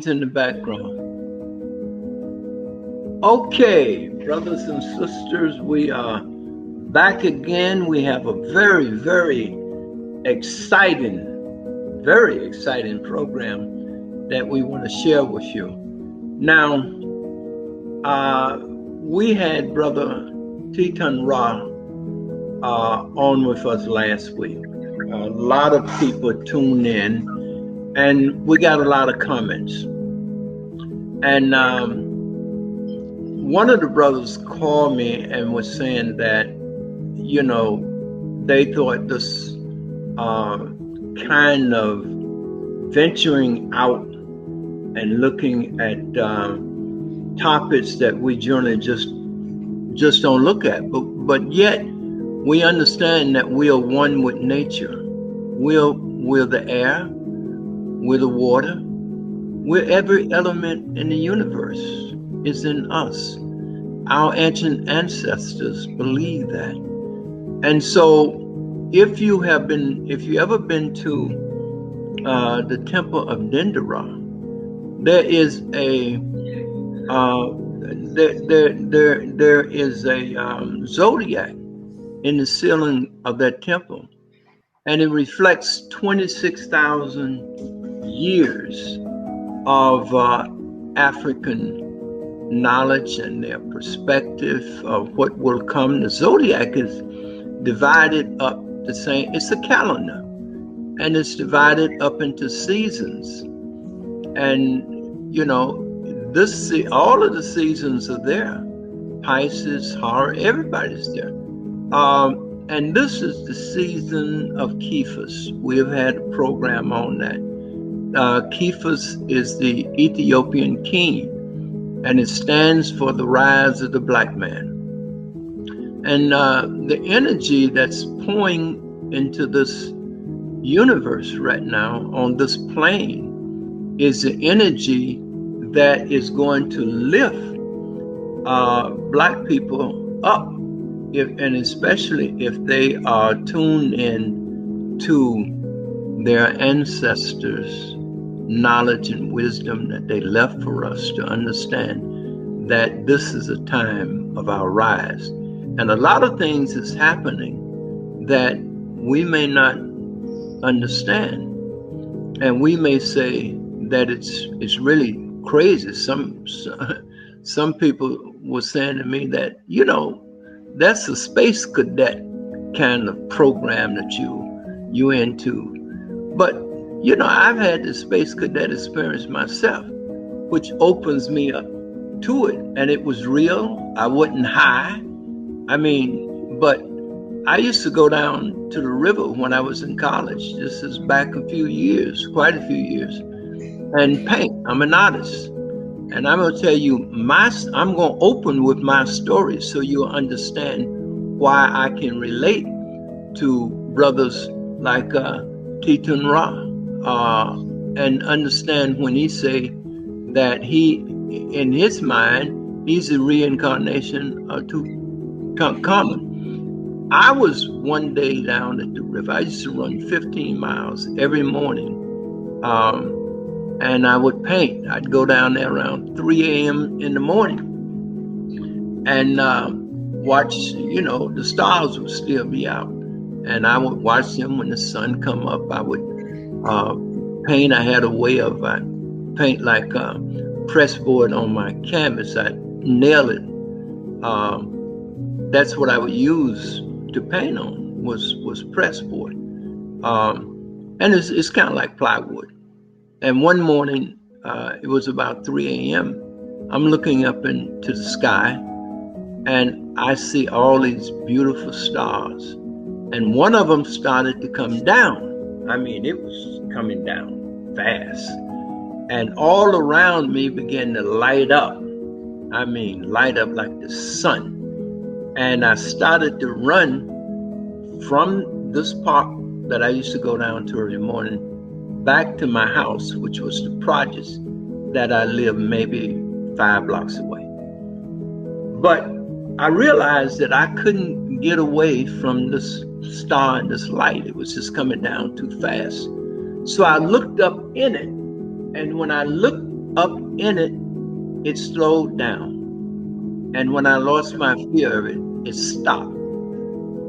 planes in the background. Okay, brothers and sisters, we are back again. We have a very, very exciting program that we want to share with you. Now, we had Brother TutemRa on with us last week. A lot of people tuned in, and we got a lot of comments. And one of the brothers called me and was saying that, you know, they thought this kind of venturing out and looking at topics that we generally just don't look at, but yet we understand that we are one with nature. We're the air, we're the water, we're every element in the universe is in us. Our ancient ancestors believe that. And so if you ever been to the temple of Dendera, there is a there is a zodiac in the ceiling of that temple, and it reflects 26,000 years of African knowledge and their perspective of what will come. The zodiac is divided up the same. It's a calendar, and it's divided up into seasons. And you know, all of the seasons are there. Pisces, Horror, everybody's there. And this is the season of Kephas. We have had a program on that. Kephas is the Ethiopian king, and it stands for the rise of the black man. And the energy that's pouring into this universe right now on this plane is the energy that is going to lift black people up, and especially if they are tuned in to their ancestors' knowledge and wisdom that they left for us to understand that this is a time of our rise. And a lot of things is happening that we may not understand, and we may say that it's really crazy. Some people were saying to me that, you know, that's a space cadet kind of program that you into. But you know, I've had the space cadet experience myself, which opens me up to it, and it was real. I wasn't high. I mean, but I used to go down to the river when I was in college. This is back quite a few years, and paint. I'm an artist. And I'm going to tell you, I'm going to open with my story so you'll understand why I can relate to brothers like TutemRa, and understand when he say that he, in his mind, he's a reincarnation of Tutankhamun. I was one day down at the river. I used to run 15 miles every morning. And I would paint. I'd go down there around 3 a.m. in the morning and watch, you know, the stars would still be out. And I would watch them when the sun come up. I would paint. I had a way of paint like pressboard on my canvas. I'd nail it. That's what I would use to paint on was pressboard. And it's kind of like plywood. And one morning, it was about 3 a.m. I'm looking up into the sky, and I see all these beautiful stars. And one of them started to come down. I mean, it was coming down fast. And all around me began to light up. I mean, light up like the sun. And I started to run from this park that I used to go down to every morning back to my house, which was the projects that I lived maybe 5 blocks away. But I realized that I couldn't get away from this star and this light. It was just coming down too fast. So I looked up in it, and when I looked up in it, it slowed down. And when I lost my fear of it, it stopped.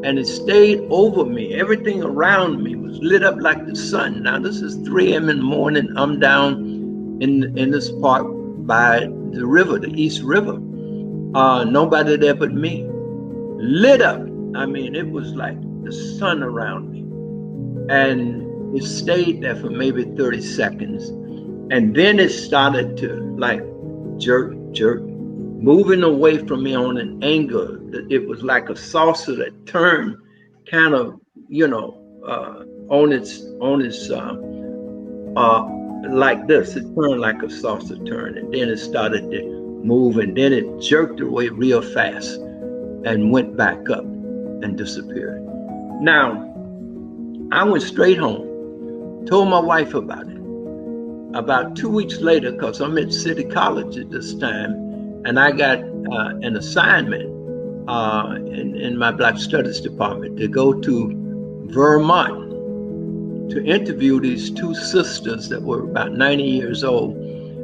And it stayed over me. Everything around me was lit up like the sun. Now, this is 3 a.m. in the morning. I'm down in this park by the river, the East River. Nobody there but me. Lit up. I mean, it was like the sun around me. And it stayed there for maybe 30 seconds. And then it started to like jerk, moving away from me on an angle. It was like a saucer that turned kind of, on its like this. It turned like a saucer turn, and then it started to move, and then it jerked away real fast and went back up and disappeared. Now, I went straight home, told my wife about it. About 2 weeks later, because I'm at City College at this time, and I got an assignment in my Black Studies department to go to Vermont to interview these two sisters that were about 90 years old,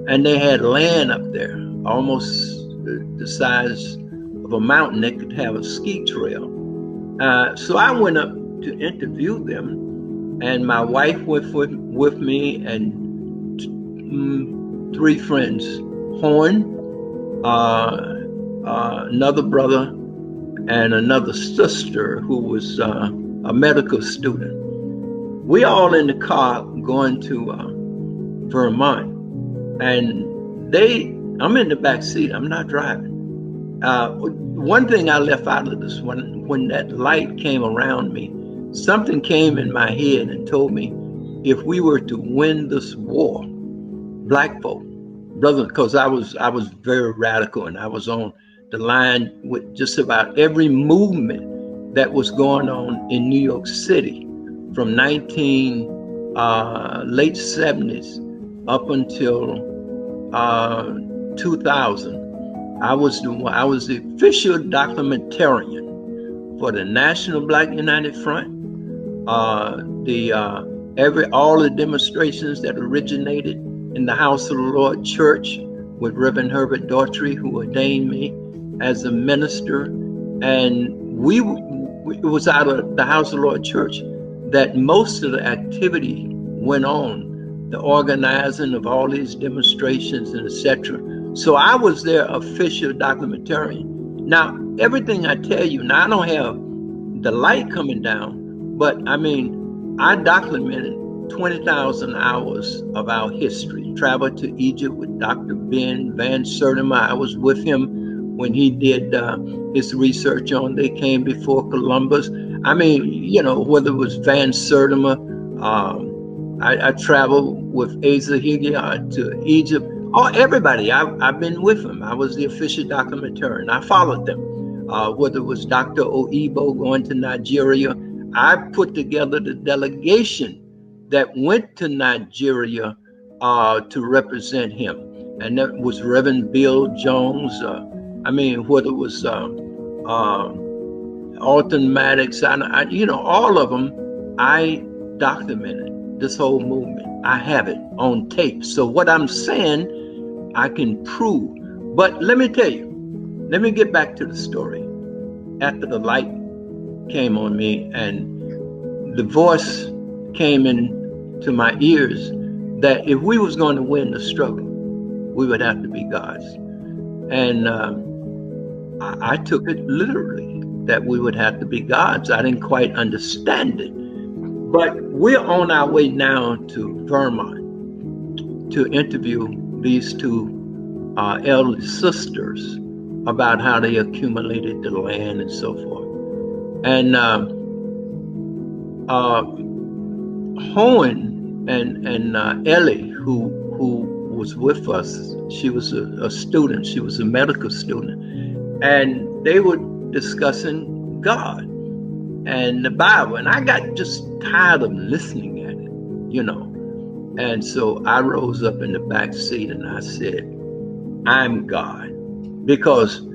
and they had land up there, almost the size of a mountain. They could have a ski trail. So I went up to interview them, and my wife went with me, and 3 friends, Horn, another brother, and another sister who was a medical student. We all in the car going to Vermont, and I'm in the back seat. I'm not driving. One thing I left out of this, when that light came around me, something came in my head and told me, if we were to win this war, Black folk, brother, because I was very radical, and I was on the line with just about every movement that was going on in New York City from late 70s up until 2000. I was the official documentarian for the National Black United Front, all the demonstrations that originated in the House of the Lord Church with Reverend Herbert Daughtry, who ordained me as a minister. And it was out of the House of the Lord Church that most of the activity went on, the organizing of all these demonstrations and etc. So I was their official documentarian. Now, everything I tell you, now I don't have the light coming down, but I mean, I documented 20,000 hours of our history. Traveled to Egypt with Dr. Ben Van Sertima. I was with him when he did his research on They Came Before Columbus. I mean, whether it was Van Sertima, I traveled with Asa Higgiard to Egypt. Oh, everybody, I've been with them. I was the official documentarian. I followed them. Whether it was Dr. Oyibo going to Nigeria, I put together the delegation that went to Nigeria to represent him. And that was Reverend Bill Jones. Whether it was Alton Maddox, all of them, I documented this whole movement. I have it on tape. So what I'm saying, I can prove. But let me tell you, let me get back to the story. After the light came on me and the voice came into my ears that if we was going to win the struggle, we would have to be gods. And I took it literally that we would have to be gods. I didn't quite understand it. But we're on our way now to Vermont to interview these two elderly sisters about how they accumulated the land and so forth. And Hohen and Ellie, who was with us, she was a student, she was a medical student, and they were discussing God and the Bible, and I got just tired of listening at it, and so I rose up in the back seat and I said, I'm God, because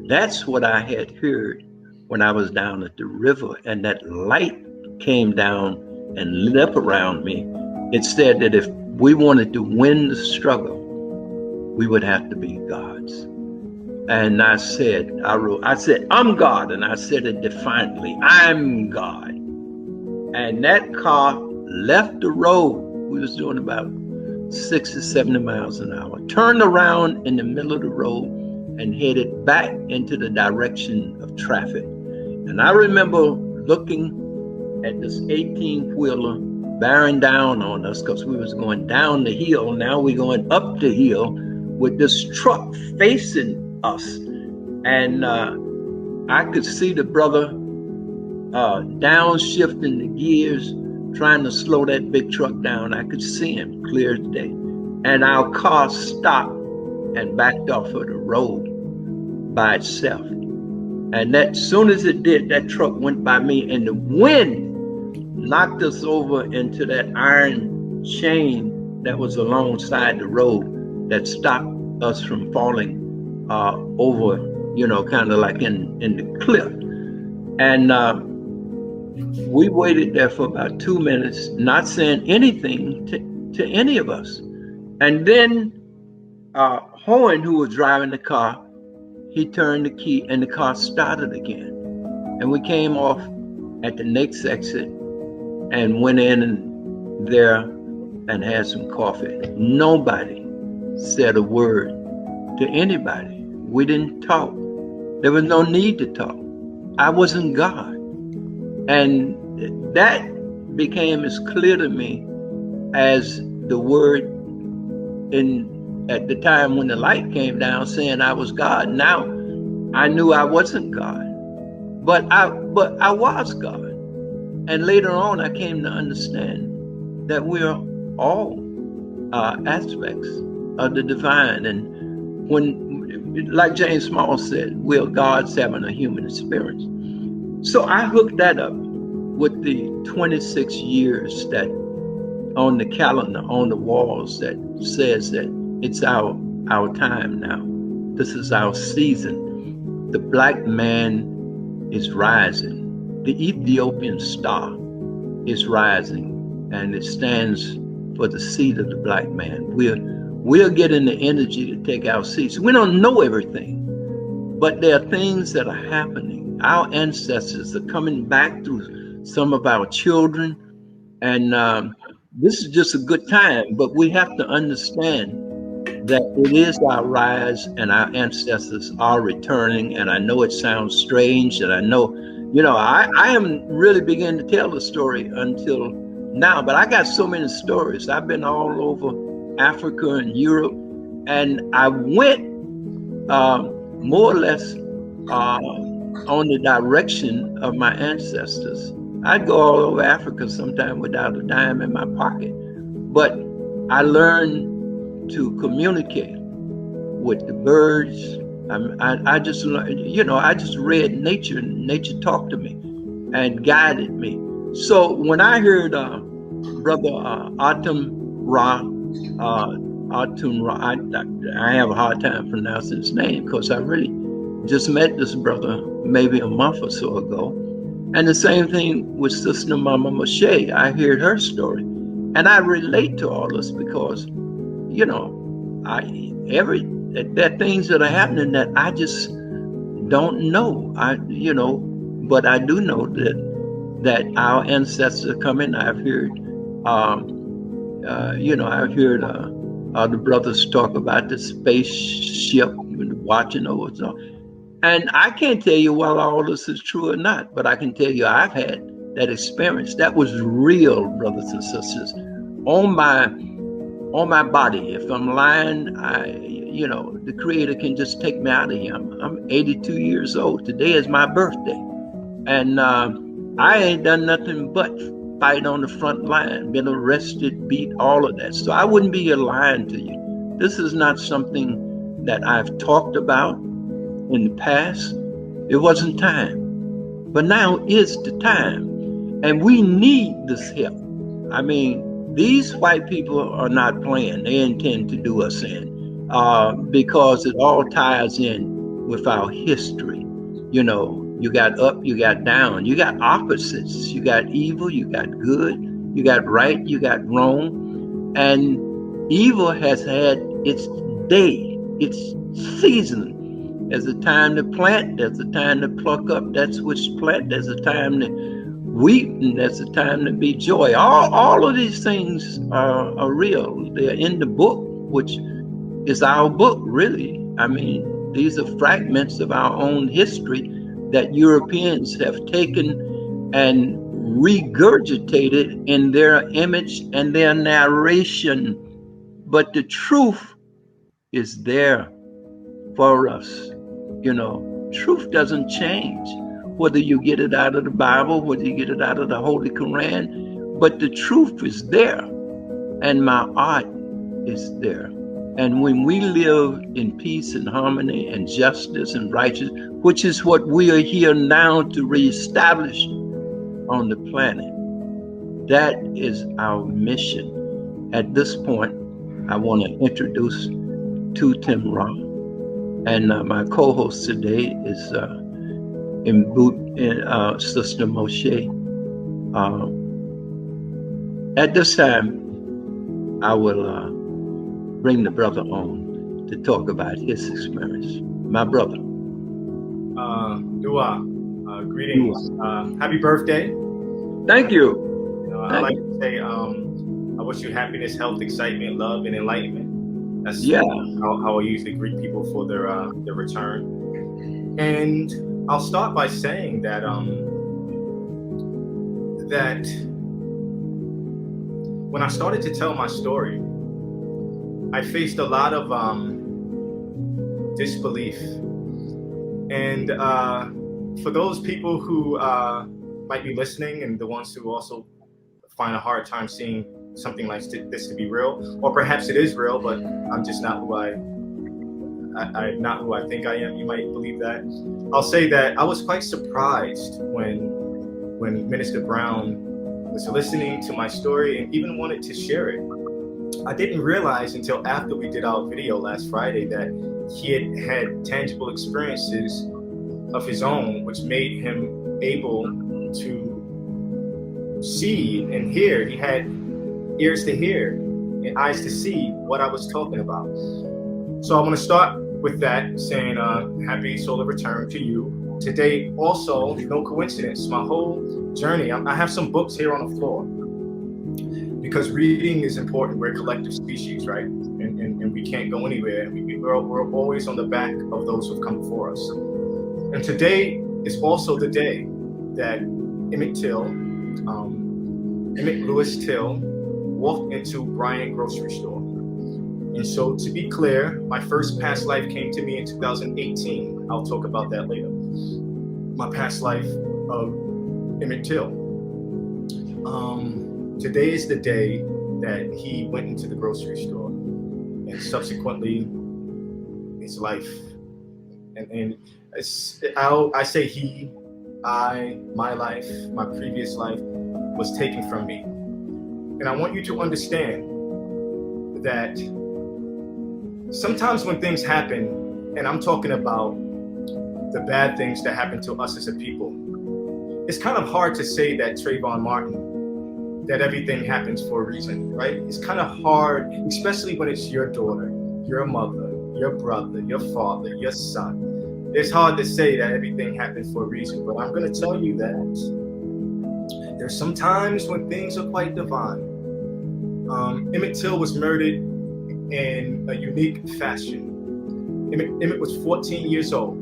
that's what I had heard when I was down at the river, and that light came down and lit up around me. It said that if we wanted to win the struggle, we would have to be gods. And I said, I'm God. And I said it defiantly, I'm God. And that car left the road. We was doing about 60, 70 miles an hour, turned around in the middle of the road and headed back into the direction of traffic. And I remember looking at this 18-wheeler bearing down on us because we was going down the hill. Now we're going up the hill with this truck facing us. And I could see the brother downshifting the gears, trying to slow that big truck down. I could see him clear as day. And our car stopped and backed off of the road by itself. And that, as soon as it did, that truck went by me, and the wind knocked us over into that iron chain that was alongside the road that stopped us from falling over, kind of like in the cliff. And we waited there for about 2 minutes, not saying anything to any of us. And then Hohen, who was driving the car, he turned the key and the car started again. And we came off at the next exit and went in there and had some coffee. Nobody said a word to anybody. We didn't talk. There was no need to talk. I wasn't God. And that became as clear to me as the word at the time when the light came down saying I was God. Now I knew I wasn't God, but I was God. And later on I came to understand that we are all aspects of the divine. And when, like James Small said, we are gods having a human experience. So I hooked that up with the 26 years that on the calendar, on the walls, that says that it's our time now. This is our season. The black man is rising. The Ethiopian star is rising, and it stands for the seed of the black man. We're getting the energy to take our seats. We don't know everything, but there are things that are happening. Our ancestors are coming back through some of our children, and this is just a good time, but we have to understand that it is our rise and our ancestors are returning. And I know it sounds strange, and I know, I am really beginning to tell the story until now, but I got so many stories. I've been all over Africa and Europe, and I went more or less on the direction of my ancestors. I'd go all over Africa sometime without a dime in my pocket, but I learned to communicate with the birds. I just learned, I just read nature, and nature talked to me and guided me. So when I heard Brother TutemRa, I have a hard time pronouncing his name because I really just met this brother maybe a month or so ago. And the same thing with Sister Mama Moshe. I heard her story, and I relate to all this because, there are things that are happening that I just don't know. But I do know that our ancestors are coming. I've heard, the brothers talk about the spaceship watching over us. And I can't tell you whether all this is true or not, but I can tell you I've had that experience. That was real, brothers and sisters, on my body. If I'm lying, the Creator can just take me out of here. I'm 82 years old. Today is my birthday. And I ain't done nothing but fight on the front line, been arrested, beat, all of that. So I wouldn't be here lying to you. This is not something that I've talked about in the past. It wasn't time, but now is the time, and we need this help. I mean, these white people are not playing. They intend to do us in because it all ties in with our history. You got up, you got down, you got opposites, you got evil, you got good, you got right, you got wrong, and evil has had its day. It's season. There's a time to plant. There's a time to pluck up that which plant. There's a time to weep, and there's a time to be joy. All of these things are real. They're in the book, which is our book, really. I mean, these are fragments of our own history that Europeans have taken and regurgitated in their image and their narration. But the truth is there for us. You know, truth doesn't change, whether you get it out of the Bible, whether you get it out of the Holy Quran, but the truth is there, and my art is there. And when we live in peace and harmony and justice and righteousness, which is what we are here now to reestablish on the planet, that is our mission. At this point, I want to introduce TutemRa, and my co-host today is Sister Moshe. At this time, I will bring the brother on to talk about his experience. My brother. Dua, greetings. Happy birthday. Thank you. I like to say, I wish you happiness, health, excitement, love, and enlightenment. That's how I usually greet people for their return. And I'll start by saying that that when I started to tell my story, I faced a lot of disbelief. And for those people who might be listening, and the ones who also find a hard time seeing something like this to be real, or perhaps it is real, but I'm just not who I'm not who I think I am. You might believe that. I'll say that I was quite surprised when Minister Brown was listening to my story and even wanted to share it. I didn't realize until after we did our video last Friday that he had tangible experiences of his own, which made him able to see and hear. He had ears to hear and eyes to see what I was talking about. So I want to start with that, saying happy solar return to you. Today also, no coincidence, my whole journey, I have some books here on the floor because reading is important. We're a collective species, right? And we can't go anywhere. We're always on the back of those who've come before us. And today is also the day that Emmett Lewis Till walked into Bryant grocery store. And so to be clear, my first past life came to me in 2018. I'll talk about that later. My past life of Emmett Till. Today is the day that he went into the grocery store, and subsequently his life. And I say he, my life, my previous life was taken from me. And I want you to understand that sometimes when things happen, and I'm talking about the bad things that happen to us as a people, it's kind of hard to say that Trayvon Martin, that everything happens for a reason, right? It's kind of hard, especially when it's your daughter, your mother, your brother, your father, your son. It's hard to say that everything happened for a reason, but I'm going to tell you that there's some times when things are quite divine. Emmett Till was murdered in a unique fashion. Emmett was 14 years old.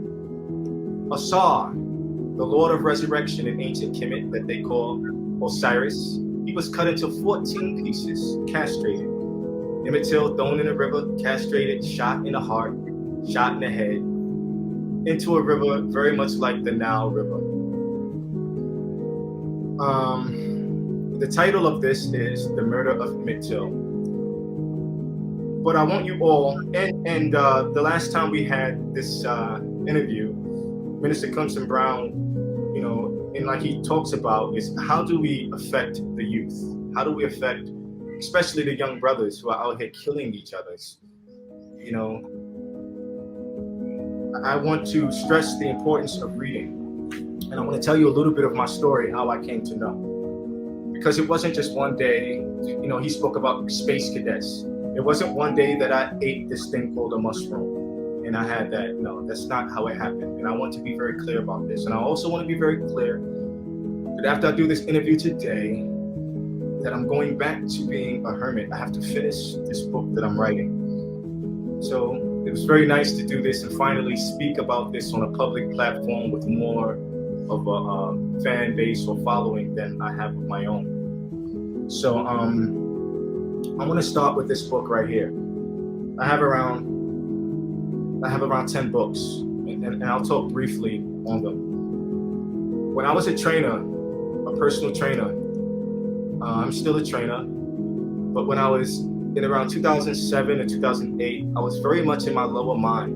Asar, the Lord of Resurrection in ancient Kemet that they call Osiris, he was cut into 14 pieces, castrated. Emmett Till thrown in a river, castrated, shot in the heart, shot in the head, into a river very much like the Nile River. The title of this is The Murder of Emmett Till. But I want you all, and the last time we had this interview, Minister Clemson Brown, you know, and like he talks about, is how do we affect the youth? How do we affect, especially the young brothers who are out here killing each other? You know, I want to stress the importance of reading. And I want to tell you a little bit of my story, how I came to know. Because it wasn't just one day, you know, he spoke about space cadets. It wasn't one day that I ate this thing called a mushroom and I had that. No, that's not how it happened. And I want to be very clear about this. And I also want to be very clear that after I do this interview today, that I'm going back to being a hermit. I have to finish this book that I'm writing. So it was very nice to do this and finally speak about this on a public platform with more of a fan base or following than I have of my own. So I'm going to start with this book right here. I have around 10 books, and I'll talk briefly on them. When I was a trainer, a personal trainer, I'm still a trainer, but when I was in around 2007 or 2008, I was very much in my lower mind.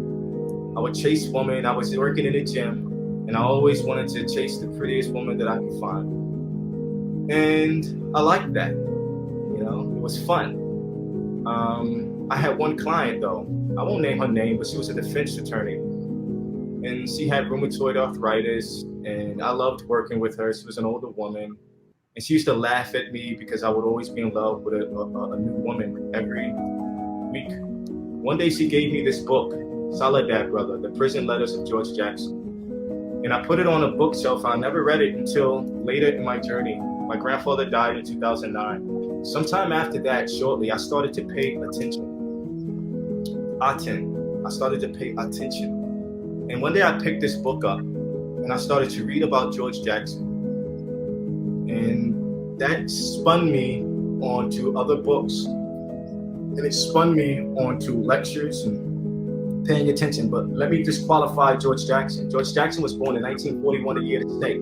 I would chase women. I was working in the gym, and I always wanted to chase the prettiest woman that I could find. And I liked that. You know, it was fun. I had one client, though. I won't name her name, but she was a defense attorney. And she had rheumatoid arthritis, and I loved working with her. She was an older woman. And she used to laugh at me because I would always be in love with a new woman every week. One day she gave me this book, Soledad Brother, The Prison Letters of George Jackson. And I put it on a bookshelf. I never read it until later in my journey. My grandfather died in 2009. Sometime after that, shortly, I started to pay attention. I started to pay attention. And one day I picked this book up and I started to read about George Jackson. And that spun me onto other books. And it spun me onto lectures and paying attention. But let me just qualify George Jackson. George Jackson was born in 1941, the year of the snake.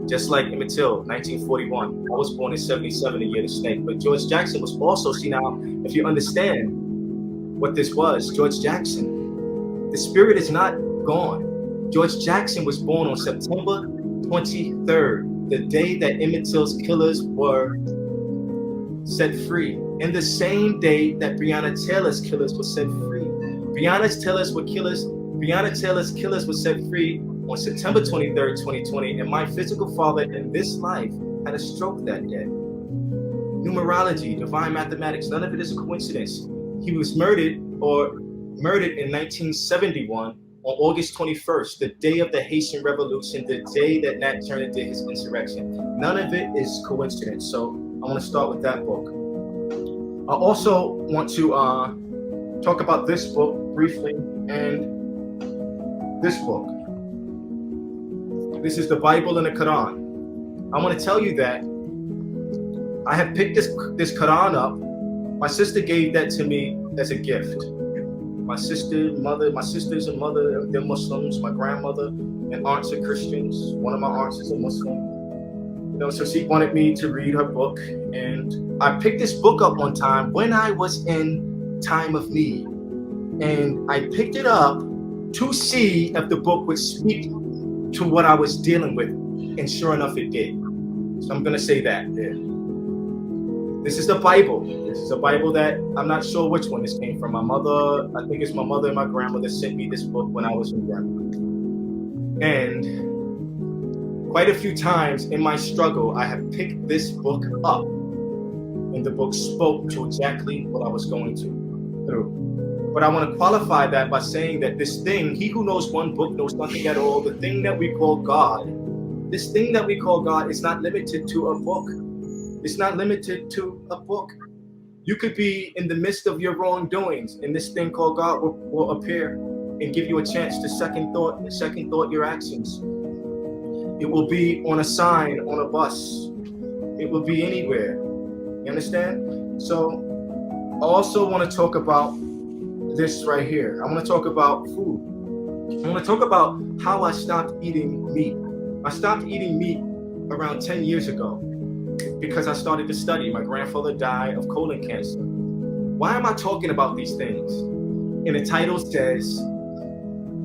Just like Emmett Till, 1941. I was born in 77, the year of the snake. But George Jackson was also, see now, if you understand what this was, George Jackson, the spirit is not gone. George Jackson was born on September 23rd, the day that Emmett Till's killers were set free, and the same day that Breonna Taylor's killers were set free. Breonna Taylor's killers were set free on September 23rd, 2020, and my physical father in this life had a stroke that day. Numerology, divine mathematics, none of it is a coincidence. He was murdered in 1971 on August 21st, the day of the Haitian Revolution, the day that Nat Turner did his insurrection. None of it is coincidence. So I want to start with that book. I also want to talk about this book briefly and this book. This is the Bible and the Quran. I want to tell you that I have picked this Quran up. My sister gave that to me as a gift. My sisters and mother, they're Muslims. My grandmother and aunts are Christians. One of my aunts is a Muslim. You know, so she wanted me to read her book. And I picked this book up one time when I was in time of need. And I picked it up to see if the book would speak to what I was dealing with. And sure enough, it did. So I'm going to say that there. This is the Bible. This is a Bible that I'm not sure which one this came from. My mother, I think it's my mother and my grandmother sent me this book when I was in grandma. And quite a few times in my struggle, I have picked this book up. And the book spoke to exactly what I was going through. But I want to qualify that by saying that this thing, he who knows one book knows nothing at all. The thing that we call God, this thing that we call God is not limited to a book. It's not limited to a book. You could be in the midst of your wrongdoings, and this thing called God will appear and give you a chance to second thought your actions. It will be on a sign, on a bus. It will be anywhere. You understand? So I also want to talk about this right here. I want to talk about food. I want to talk about how I stopped eating meat. I stopped eating meat around 10 years ago. Because I started to study. My grandfather died of colon cancer. Why am I talking about these things? And the title says,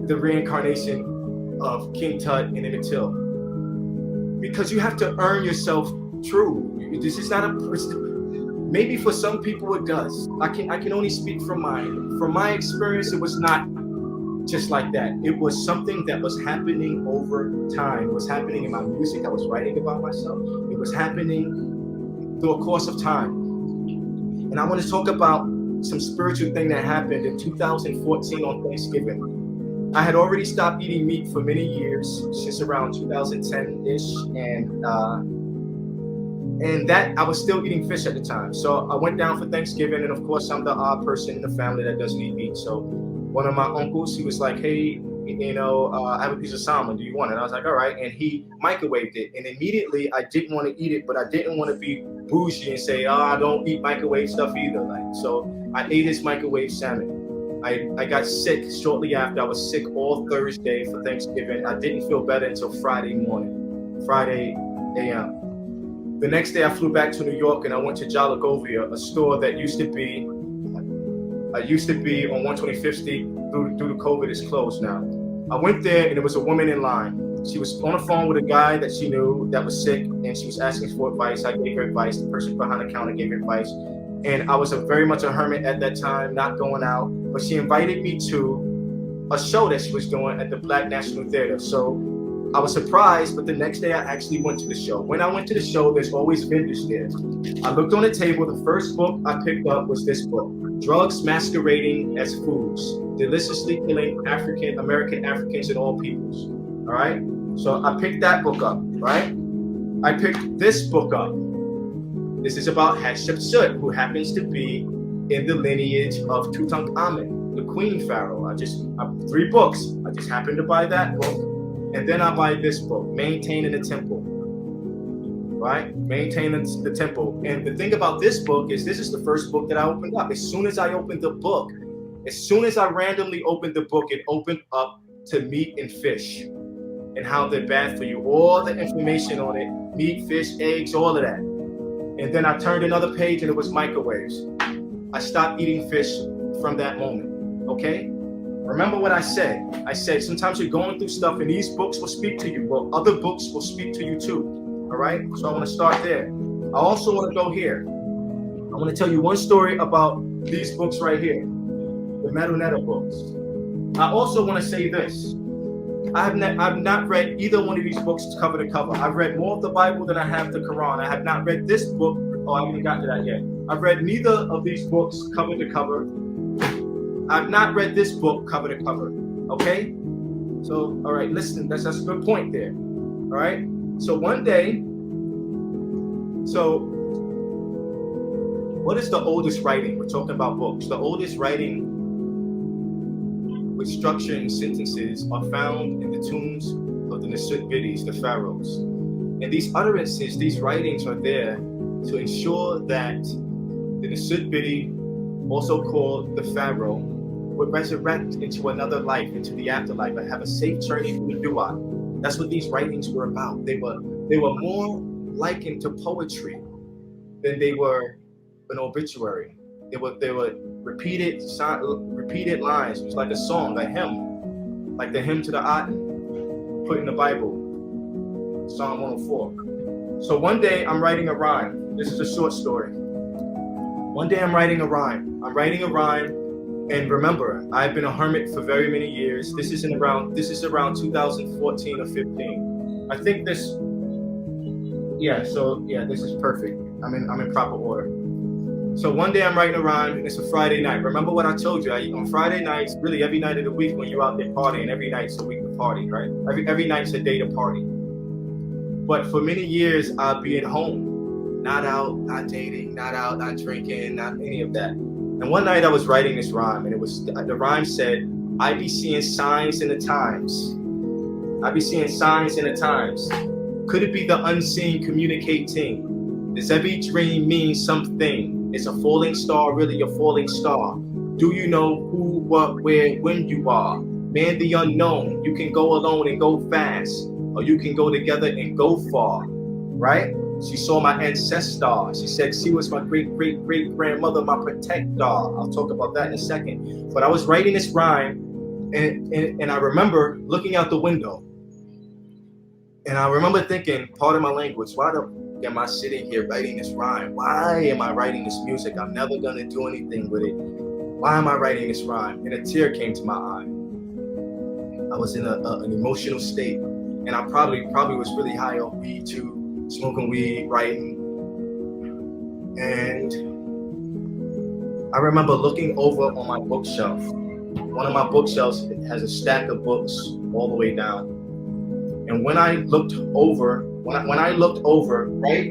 The Reincarnation of King Tut and Emmett Till. Because you have to earn yourself true. This is not maybe for some people it does. I can only speak from mine. From my experience, it was not just like that. It was something that was happening over time. It was happening in my music. I was writing about myself. It was happening through a course of time. And I want to talk about some spiritual thing that happened in 2014 on Thanksgiving. I had already stopped eating meat for many years, since around 2010-ish, and that I was still eating fish at the time. So I went down for Thanksgiving, and of course I'm the odd person in the family that doesn't eat meat. So one of my uncles, he was like, hey, I have a piece of salmon, do you want it? I was like, all right. And he microwaved it, and immediately I didn't want to eat it, but I didn't want to be bougie and say, I don't eat microwave stuff either. So I ate his microwave salmon. I got sick shortly after. I was sick all Thursday for Thanksgiving. I didn't feel better until Friday a.m. The next day I flew back to New York, and I went to Jalagovia, a store that used to be on 125th Street. Due to COVID, is closed now. I went there, and there was a woman in line. She was on the phone with a guy that she knew that was sick, and she was asking for advice. I gave her advice. The person behind the counter gave her advice. And I was very much a hermit at that time, not going out. But she invited me to a show that she was doing at the Black National Theater. So I was surprised, but the next day I actually went to the show. When I went to the show, there's always vendors there. I looked on the table. The first book I picked up was this book, Drugs Masquerading as Foods, Deliciously Killing American Africans and All Peoples. All right? So I picked that book up, right? I picked this book up. This is about Hatshepsut, who happens to be in the lineage of Tutankhamun, the Queen Pharaoh. I 3 books. I just happened to buy that book. And then I buy this book, Maintaining the Temple. Right? Maintaining the Temple. And the thing about this book is this is the first book that I opened up. As soon as I opened the book, as soon as I randomly opened the book, it opened up to meat and fish and how they're bad for you. All the information on it, meat, fish, eggs, all of that. And then I turned another page and it was microwaves. I stopped eating fish from that moment, okay? Remember what I said. I said sometimes you're going through stuff and these books will speak to you. Well, other books will speak to you too, all right? So I want to start there. I also want to go here. I want to tell you one story about these books right here, the Marionetta books. I also want to say this. I've not read either one of these books cover to cover. I've read more of the Bible than I have the Quran. I have not read this book. Oh, I haven't got to that yet. I've read neither of these books cover to cover. I've not read this book cover to cover. Okay? So, all right, listen, that's a good point there. All right? So one day, what is the oldest writing? We're talking about books. The oldest writing with structure and sentences are found in the tombs of the Nasut-Bidis, the pharaohs. And these utterances, these writings are there to ensure that the Nasut-Bidi, also called the pharaoh, would resurrect into another life, into the afterlife, and have a safe journey through the Duat. That's what these writings were about. They were more likened to poetry than they were an obituary. They were repeated lines. It was like a song, a hymn, like the hymn to the Aten, put in the Bible, Psalm 104. So one day I'm writing a rhyme. This is a short story. One day I'm writing a rhyme. And remember, I've been a hermit for very many years. This is around 2014 or 15. I think this. This is perfect. I'm in proper order. So one day I'm writing a rhyme, and it's a Friday night. Remember what I told you? On Friday nights, really every night of the week when you're out there partying, every night's a week to party, right? Every night's a day to party. But for many years, I'll be at home, not out, not dating, not out, not drinking, not any of that. And one night I was writing this rhyme, and the rhyme said, I be seeing signs in the times. I be seeing signs in the times. Could it be the unseen communicating? Does every dream mean something? Is a falling star really a falling star? Do you know who, what, where, when you are? Man the unknown. You can go alone and go fast, or you can go together and go far, right? She saw my ancestor. She said she was my great-great-great-grandmother, my protector. I'll talk about that in a second. But I was writing this rhyme, and I remember looking out the window, and I remember thinking, pardon my language, why am I sitting here writing this rhyme? Why am I writing this music? I'm never going to do anything with it. Why am I writing this rhyme? And a tear came to my eye. I was in an emotional state, and I probably was really high on weed too, smoking weed, writing. And I remember looking over on my bookshelf. One of my bookshelves has a stack of books all the way down. And when I looked over, right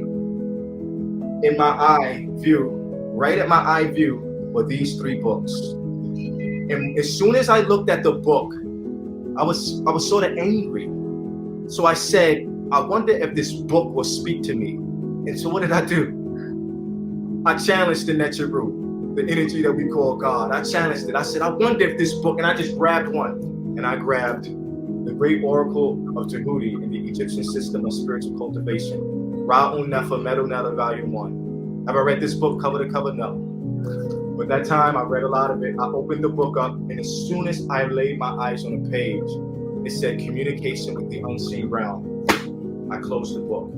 in my eye view, right at my eye view were these 3 books. And as soon as I looked at the book, I was sort of angry. So I said, I wonder if this book will speak to me. And so what did I do? I challenged the Necharu, the energy that we call God. I challenged it. I said, I wonder if this book, and I just grabbed one. And I grabbed the Great Oracle of Tahuti in the Egyptian System of Spiritual Cultivation, Ra'un Nefer Medu Neter Volume 1. Have I read this book cover to cover? No. But that time I read a lot of it. I opened the book up, and as soon as I laid my eyes on the page, it said communication with the unseen realm. I closed the book.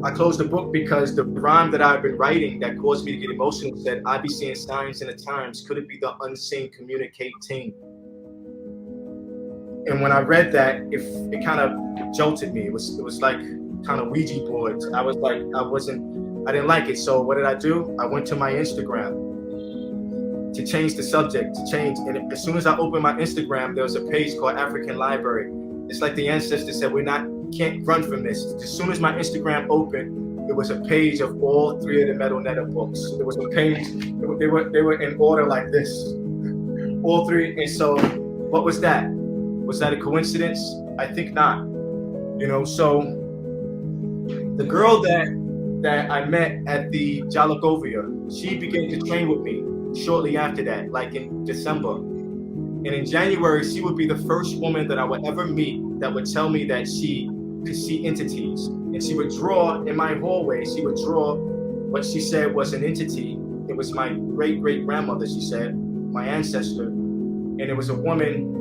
I closed the book because the rhyme that I've been writing that caused me to get emotional said, I be seeing signs in the times. Could it be the unseen communicating? And when I read that, it kind of jolted me. It was like kind of Ouija boards. I was like, I didn't like it. So what did I do? I went to my Instagram to change the subject, And as soon as I opened my Instagram, there was a page called African Library. It's like the ancestors said, can't run from this. As soon as my Instagram opened, there was a page of all 3 of the Medu Neter books. There was a page, they were in order like this. All 3. And so what was that? Was that a coincidence? I think not. So the girl that I met at the Jalagovia, she began to train with me shortly after that, like in December. And in January, she would be the first woman that I would ever meet that would tell me that she could see entities. And she would draw in my hallway, she would draw what she said was an entity. It was my great-great-grandmother, she said, my ancestor. And it was a woman.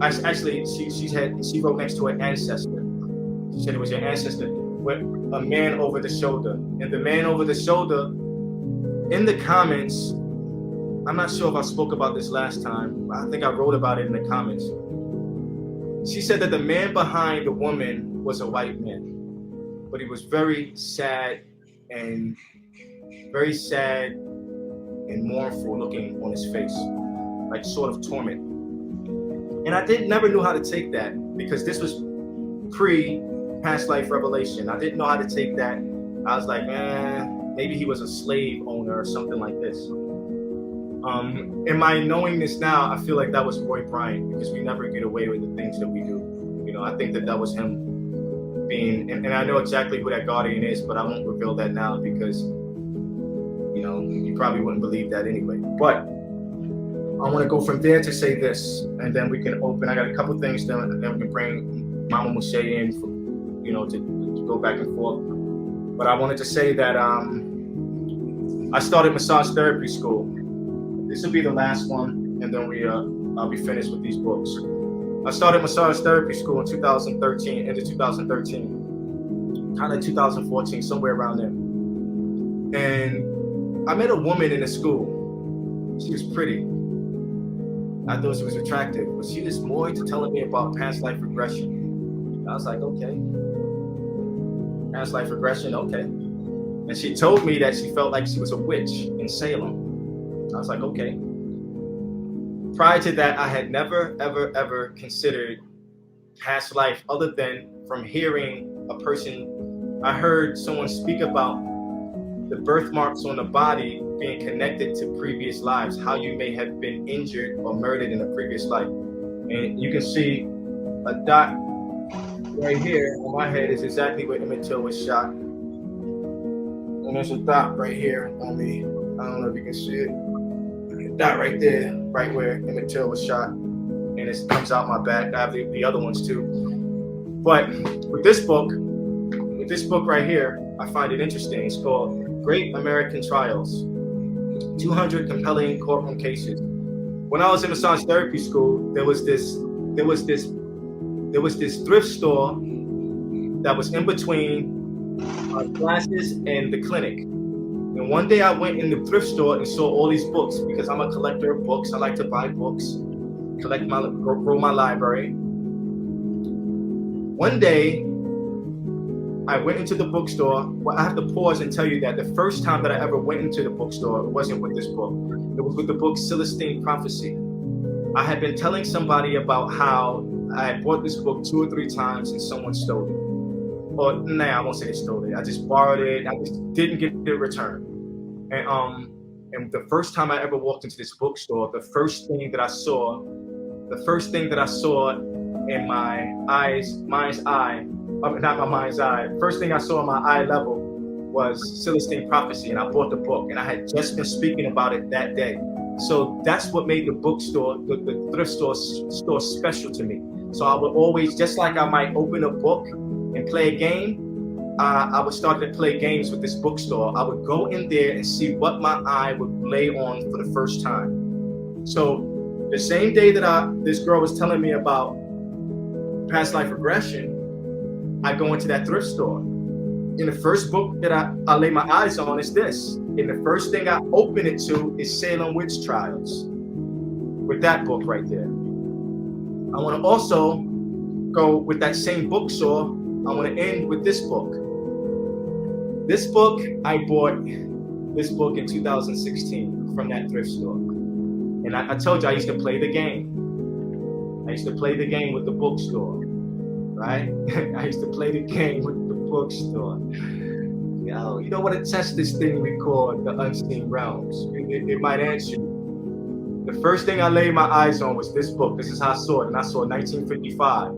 Actually, she wrote next to her ancestor. She said it was your ancestor with a man over the shoulder. And the man over the shoulder, in the comments, I'm not sure if I spoke about this last time. I think I wrote about it in the comments. She said that the man behind the woman was a white man, but he was very sad and mournful looking on his face, like sort of torment. And I never knew how to take that because this was pre-past life revelation. I didn't know how to take that. I was like, maybe he was a slave owner or something like this. In my knowing this now, I feel like that was Roy Bryant because we never get away with the things that we do. I think that was him being, and I know exactly who that guardian is, but I won't reveal that now because, you probably wouldn't believe that anyway. But I want to go from there to say this, and then we can open. I got a couple things then we can bring Mama Moshe in for, to go back and forth. But I wanted to say that I started massage therapy school. This will be the last one, and then I'll be finished with these books. I started massage therapy school in 2013, end of 2013, kind of 2014, somewhere around there. And I met a woman in the school. She was pretty. I thought she was attractive, but she was more into telling me about past life regression. I was like, okay. Past life regression, okay. And she told me that she felt like she was a witch in Salem. I was like, okay. Prior to that, I had never, ever, ever considered past life other than from hearing a person. I heard someone speak about the birthmarks on the body being connected to previous lives, how you may have been injured or murdered in a previous life. And you can see a dot right here on my head is exactly where Emmett Till was shot. And there's a dot right here on me. I don't know if you can see it. A dot right there, right where Emmett Till was shot. And it comes out my back. I have the other ones too. But with this book right here, I find it interesting. It's called Great American Trials, 200 Compelling Courtroom Cases. When I was in massage therapy school, there was this thrift store that was in between our classes and the clinic. And one day I went in the thrift store and saw all these books because I'm a collector of books. I like to buy books, grow my library. One day, I went into the bookstore. Well, I have to pause and tell you that the first time that I ever went into the bookstore, it wasn't with this book. It was with the book Celestine Prophecy. I had been telling somebody about how I had bought this book 2 or 3 times and someone stole it. Or I won't say they stole it. I just borrowed it. I just didn't get it returned. And the first time I ever walked into this bookstore, the first thing that I saw in my mind's eye, not my mind's eye, first thing I saw in my eye level was Celestine Prophecy, and I bought the book, and I had just been speaking about it that day. So that's what made the bookstore, the thrift store special to me. So I would always, just like I might open a book and play a game, I would start to play games with this bookstore. I would go in there and see what my eye would lay on for the first time. So the same day that this girl was telling me about past life regression, I go into that thrift store. And the first book that I lay my eyes on is this. And the first thing I open it to is Salem Witch Trials, with that book right there. I want to also go with that same bookstore. I want to end with this book. This book, I bought this book in 2016 from that thrift store. And I told you I used to play the game. I used to play the game with the bookstore, right? I used to play the game with the bookstore. You know what a test this thing we call the unseen realms. It might answer you. The first thing I laid my eyes on was this book. This is how I saw it, and I saw 1955.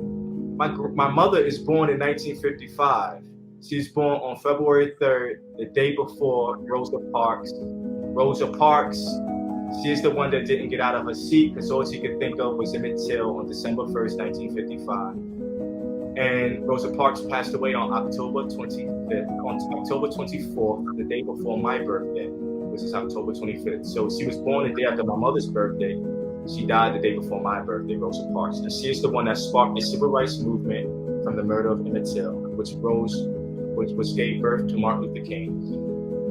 My mother is born in 1955. She's born on February 3rd, the day before Rosa Parks. Rosa Parks, she's the one that didn't get out of her seat because all she could think of was Emmett Till on December 1st, 1955. And Rosa Parks passed away on October 25th, on October 24th, the day before my birthday, which is October 25th. So she was born the day after my mother's birthday. She died the day before my birthday, Rosa Parks. And she is the one that sparked the civil rights movement from the murder of Emmett Till, which gave birth to Martin Luther King.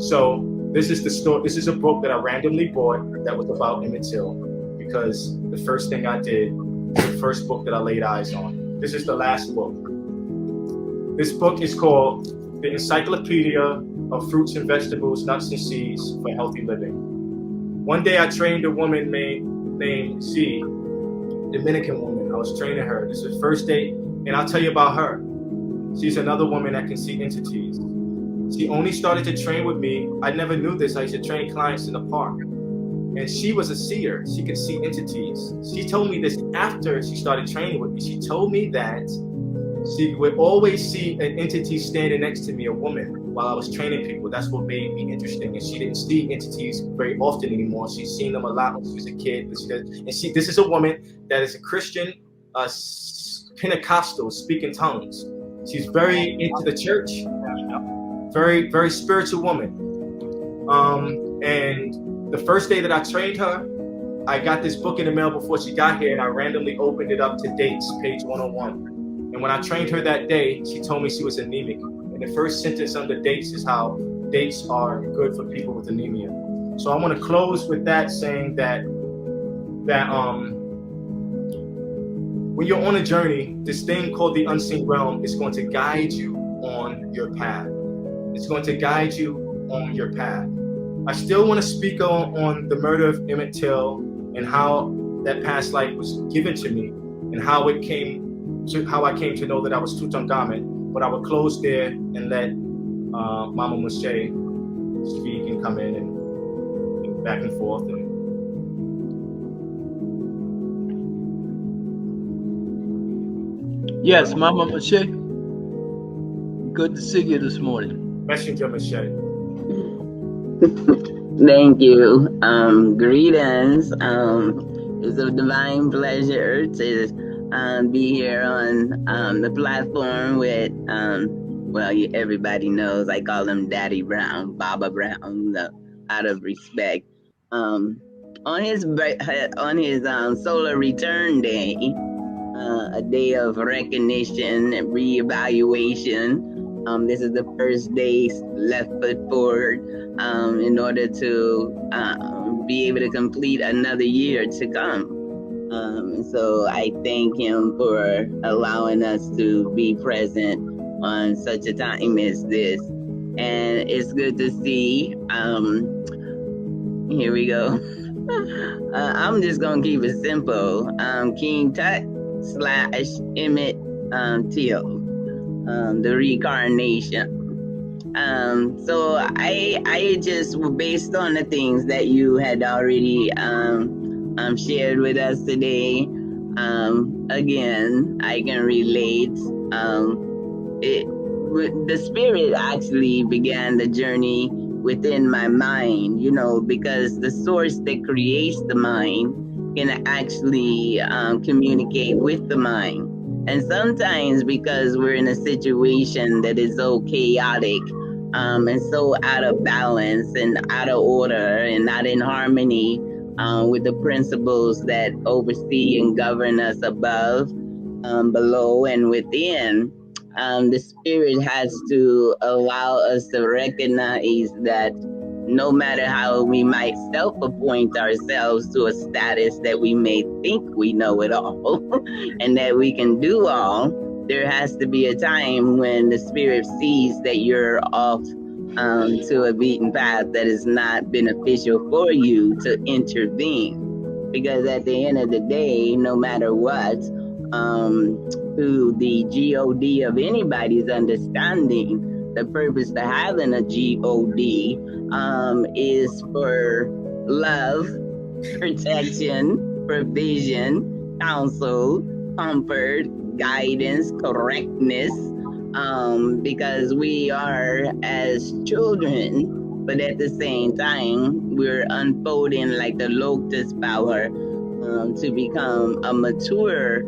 So this is the story. This is a book that I randomly bought that was about Emmett Till, because the first thing I did, the first book that I laid eyes on. This is the last book. This book is called The Encyclopedia of Fruits and Vegetables, Nuts and Seeds for Healthy Living. One day I trained a woman named Z, Dominican woman. I was training her. This is the first day, and I'll tell you about her. She's another woman that can see entities. She only started to train with me. I never knew this. I used to train clients in the park. And she was a seer. She could see entities. She told me this after she started training with me. She told me that she would always see an entity standing next to me, a woman, while I was training people. That's what made me interesting. And she didn't see entities very often anymore. She's seen them a lot when she was a kid. This is a woman that is a Christian, Pentecostal, speaking tongues. She's very into the church. Very, very spiritual woman. And the first day that I trained her, I got this book in the mail before she got here, and I randomly opened it up to dates, page 101. And when I trained her that day, she told me she was anemic. And the first sentence under dates is how dates are good for people with anemia. So I want to close with that, saying that when you're on a journey, this thing called the unseen realm is going to guide you on your path. It's going to guide you on your path. I still want to speak on the murder of Emmett Till and how that past life was given to me and how I came to know that I was Tutankhamen. But I would close there and let Mama Moshe speak and come in and back and forth. Yes, Mama Moshe. Good to see you this morning. Messenger Moshe. Thank you. Greetings. It's a divine pleasure to be here on the platform with, everybody knows I call him Daddy Brown, Baba Brown, out of respect. On his solar return day, a day of recognition and reevaluation. This is the first day left foot forward in order to be able to complete another year to come. So I thank him for allowing us to be present on such a time as this. And it's good to see. Here we go. I'm just gonna keep it simple. King Tut / Emmett Till, the reincarnation. So I just, based on the things that you had already shared with us today, again, I can relate. The spirit actually began the journey within my mind, because the source that creates the mind can actually communicate with the mind. And sometimes because we're in a situation that is so chaotic, and so out of balance and out of order and not in harmony with the principles that oversee and govern us above, below, and within, the spirit has to allow us to recognize that no matter how we might self-appoint ourselves to a status that we may think we know it all and that we can do all, there has to be a time when the spirit sees that you're off to a beaten path that is not beneficial for you to intervene. Because at the end of the day, no matter what, through the God of anybody's understanding, the purpose to having a God is for love, protection, provision, counsel, comfort, guidance, correctness, because we are as children, but at the same time, we're unfolding like the lotus power to become a mature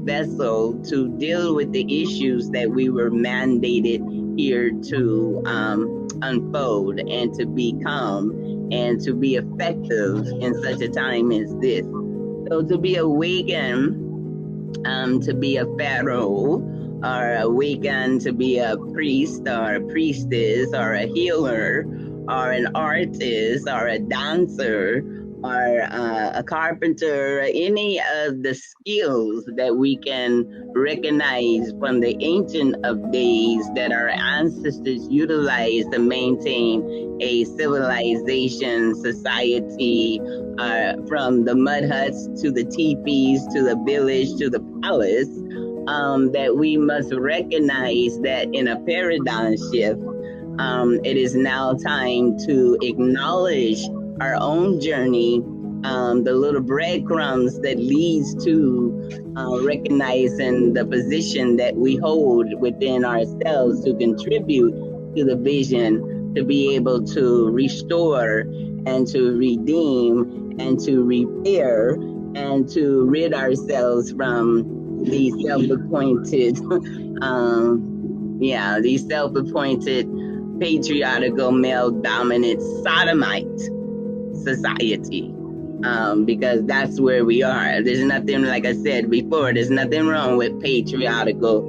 vessel to deal with the issues that we were mandated here to unfold and to become and to be effective in such a time as this. So to be awakened to be a pharaoh, or awakened to be a priest or a priestess or a healer or an artist or a dancer or a carpenter, or any of the skills that we can recognize from the ancient of days that our ancestors utilized to maintain a civilization, society, from the mud huts to the teepees to the village to the palace, that we must recognize that in a paradigm shift, it is now time to acknowledge our own journey, the little breadcrumbs that leads to recognizing the position that we hold within ourselves to contribute to the vision, to be able to restore and to redeem and to repair and to rid ourselves from these self-appointed, these self-appointed patriarchal male dominant sodomite society, because that's where we are. There's nothing, like I said before, there's nothing wrong with patriarchal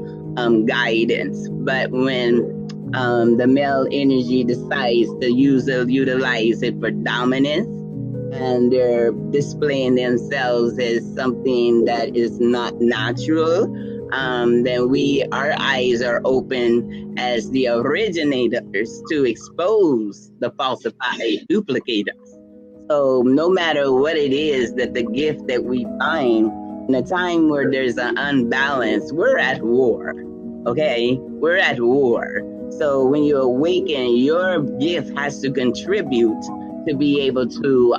guidance, but when the male energy decides to utilize it for dominance, and they're displaying themselves as something that is not natural, then our eyes are open as the originators to expose the falsified duplicators. So no matter what it is that the gift that we find in a time where there's an unbalance, we're at war. Okay, we're at war. So when you awaken, your gift has to contribute to be able to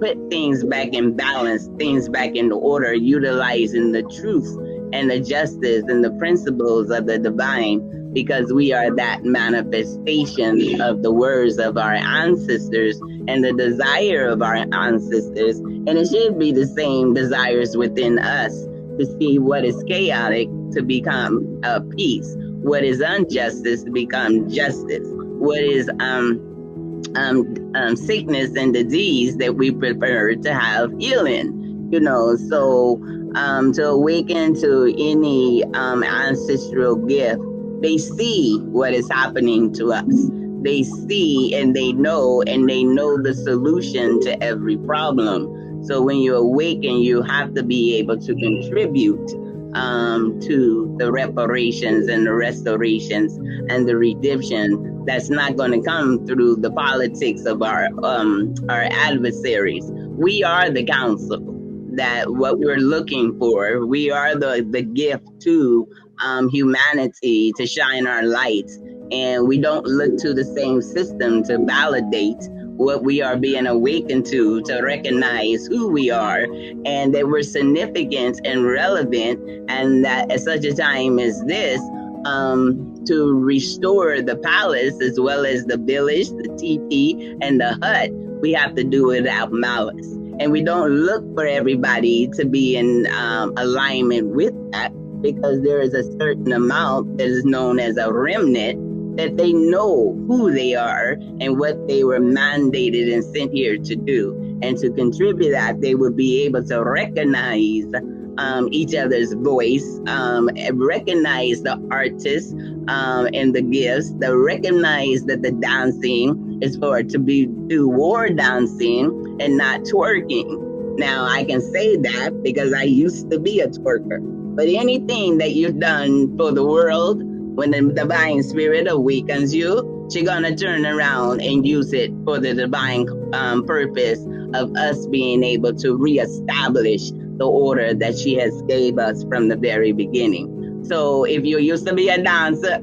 put things back in balance, things back in order, utilizing the truth and the justice and the principles of the divine, because we are that manifestation of the words of our ancestors and the desire of our ancestors. And it should be the same desires within us to see what is chaotic to become peace, what is injustice to become justice, what is sickness and disease that we prefer to have healing. So to awaken to any ancestral gift, they see what is happening to us. They see and they know the solution to every problem. So when you awaken, you have to be able to contribute to the reparations and the restorations and the redemption that's not going to come through the politics of our adversaries. We are the council that what we're looking for. We are the gift to humanity to shine our lights. And we don't look to the same system to validate what we are being awakened to recognize who we are and that we're significant and relevant, and that at such a time as this, to restore the palace as well as the village, the teepee, and the hut, we have to do it without malice. And we don't look for everybody to be in alignment with that, because there is a certain amount that is known as a remnant that they know who they are and what they were mandated and sent here to do. And to contribute that, they will be able to recognize each other's voice, recognize the artists and the gifts, to recognize that the dancing is for to do war dancing and not twerking. Now, I can say that because I used to be a twerker. But anything that you've done for the world, when the divine spirit awakens you, she's gonna turn around and use it for the divine purpose of us being able to reestablish the order that she has gave us from the very beginning. So if you used to be a dancer,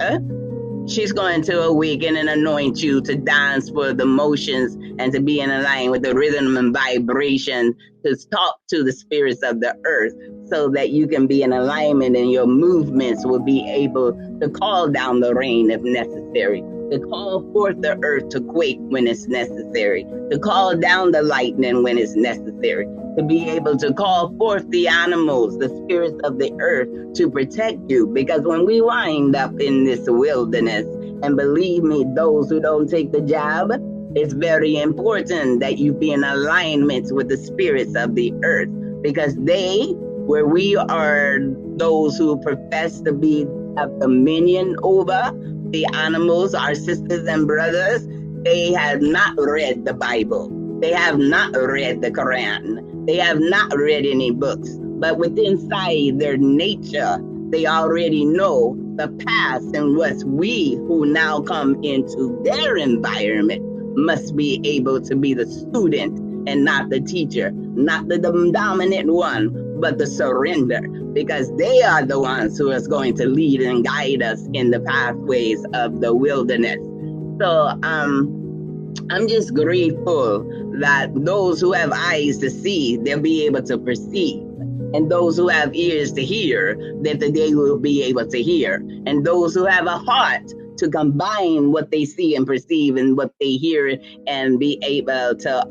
she's going to awaken and anoint you to dance for the motions and to be in line with the rhythm and vibration, to talk to the spirits of the earth, so that you can be in alignment and your movements will be able to call down the rain if necessary, to call forth the earth to quake when it's necessary, to call down the lightning when it's necessary, to be able to call forth the animals, the spirits of the earth to protect you. Because when we wind up in this wilderness, and believe me, those who don't take the job, it's very important that you be in alignment with the spirits of the earth, because they, where we are those who profess to be have dominion over the animals, our sisters and brothers, they have not read the Bible. They have not read the Quran. They have not read any books. But within inside their nature, they already know the past, and what we who now come into their environment must be able to be the student and not the teacher, not the dominant one, but the surrender, because they are the ones who is going to lead and guide us in the pathways of the wilderness. So I'm just grateful that those who have eyes to see, they'll be able to perceive. And those who have ears to hear, that they will be able to hear. And those who have a heart to combine what they see and perceive and what they hear, and be able to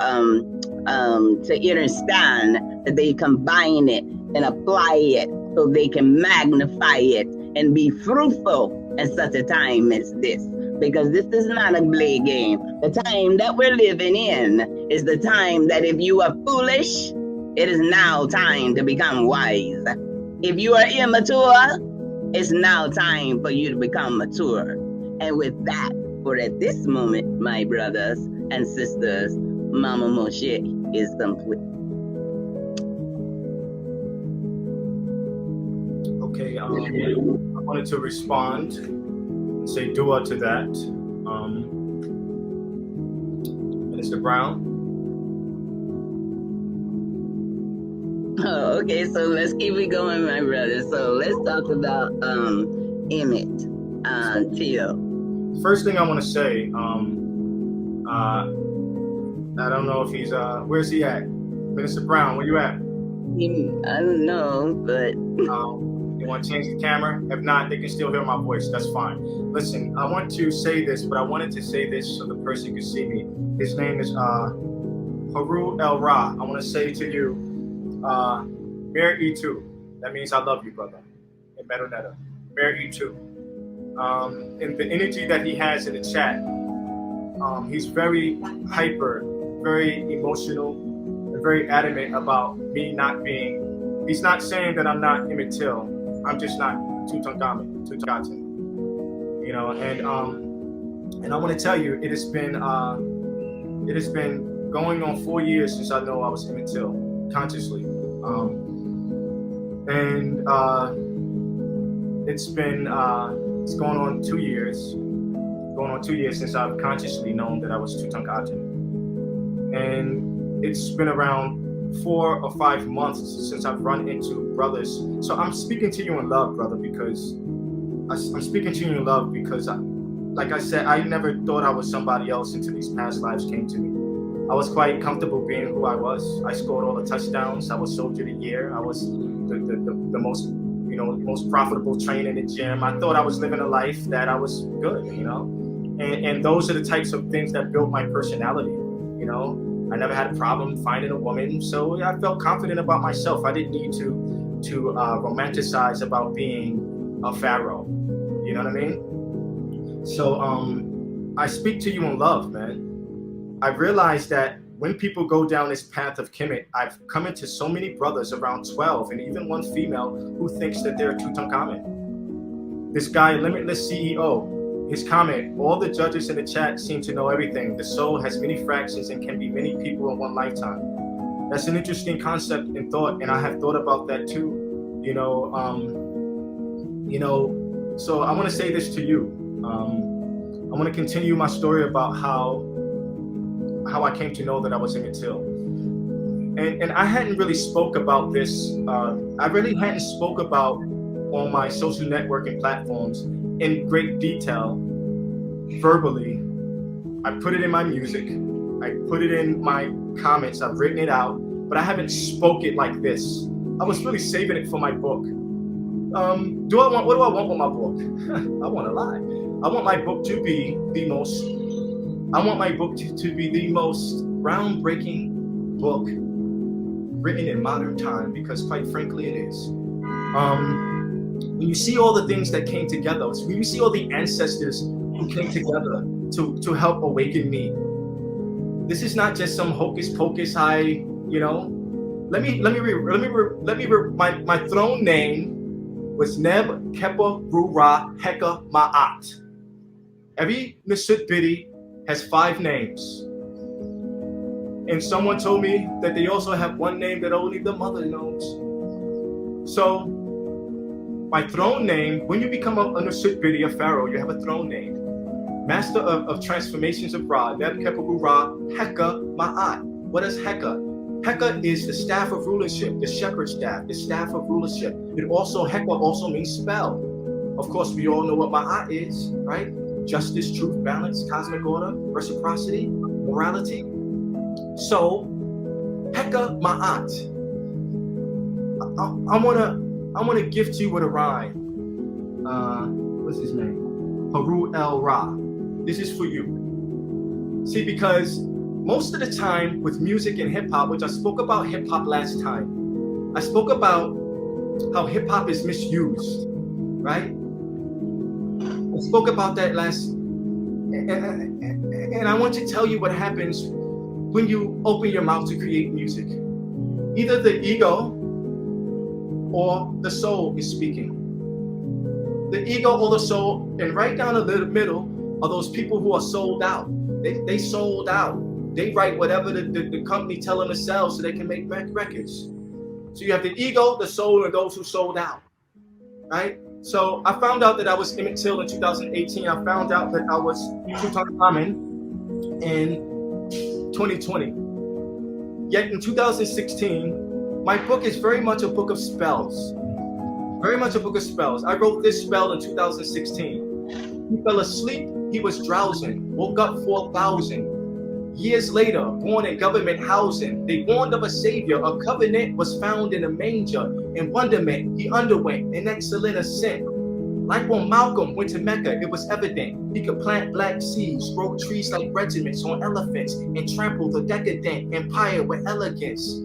understand that they combine it and apply it so they can magnify it and be fruitful in such a time as this. Because this is not a play game. The time that we're living in is the time that if you are foolish, it is now time to become wise. If you are immature, it's now time for you to become mature. And with that, for at this moment, my brothers and sisters, Mama Moshe is complete. Okay, I wanted to respond and say dua to that. Minister Brown. Oh, okay, so let's keep it going, my brother. So let's talk about Emmett Till. First thing I want to say, I don't know if he's where's he at? Minister Brown, where you at? I don't know, but you want to change the camera? If not, they can still hear my voice. That's fine. Listen, I want to say this, but I wanted to say this so the person can see me. His name is Haru El Ra. I want to say to you, Mir E2. That means I love you, brother. In Metonetta. Mir E2. And the energy that he has in the chat, he's very hyper, very emotional, and very adamant about me not being. He's not saying that I'm not Emmett Till. I'm just not Tutankhamun. You know, and I want to tell you, it has been going on 4 years since I know I was Emmett Till consciously. And it's been it's going on 2 years. Going on 2 years since I've consciously known that I was TutemRa. And it's been around 4 or 5 months since I've run into brothers. So I'm speaking to you in love, brother, because I'm speaking to you in love because, like I said, I never thought I was somebody else until these past lives came to me. I was quite comfortable being who I was. I scored all the touchdowns. I was Soldier of the Year. I was the most, most profitable trainer in the gym. I thought I was living a life that I was good, and those are the types of things that built my personality. I never had a problem finding a woman, so I felt confident about myself. I didn't need to romanticize about being a pharaoh. You know what I mean? So I speak to you in love, man. I realized that when people go down this path of Kemet, I've come into so many brothers, around 12, and even one female who thinks that they're Tutankhamen. This guy, Limitless CEO, his comment, all the judges in the chat seem to know everything. The soul has many fractions and can be many people in one lifetime. That's an interesting concept and thought, and I have thought about that too. So I want to say this to you. I want to continue my story about how I came to know that I was Emmett Till. And I hadn't really spoke about this. I really hadn't spoke about on my social networking platforms in great detail, verbally. I put it in my music. I put it in my comments. I've written it out, but I haven't spoke it like this. I was really saving it for my book. What do I want with my book? I want to lie. I want my book to be the most groundbreaking book written in modern time, because quite frankly it is. When you see all the things that came together, when you see all the ancestors who came together to help awaken me, this is not just some hocus pocus. My throne name was Neb Kepa Rura Heka Ma'at. Every Nasut Biddy has 5 names. And someone told me that they also have one name that only the mother knows. So my throne name, when you become a Nasut Biddy, a pharaoh, you have a throne name. Master of transformations of Ra, Neb Kepa Rura Heka Ma'at. What is Heka? Heka is the staff of rulership, the shepherd staff, the staff of rulership. Heka also means spell. Of course, we all know what Ma'at is, right? Justice, truth, balance, cosmic order, reciprocity, morality. So, Heka Ma'at. I wanna gift you with a rhyme. What's his name? Haru El Ra. This is for you. See, because most of the time with music and hip hop, which I spoke about hip hop last time, I spoke about how hip hop is misused, right? I spoke about that last, and I want to tell you what happens when you open your mouth to create music. Either the ego or the soul is speaking. The ego or the soul, and right down the middle are those people who are sold out. They sold out. They write whatever the company tell them to sell so they can make records. So you have the ego, the soul, and those who sold out, right? So I found out that I was Emmett Till in 2018. I found out that I was Tutankhamen in 2020. Yet in 2016, my book is very much a book of spells. Very much a book of spells. I wrote this spell in 2016. He fell asleep, he was drowsing, woke up 4,000. Years later, born in government housing, they warned of a savior. A covenant was found in a manger. In wonderment, he underwent an excellent ascent. Like when Malcolm went to Mecca, it was evident he could plant black seeds, grow trees like regiments on elephants, and trample the decadent empire with elegance.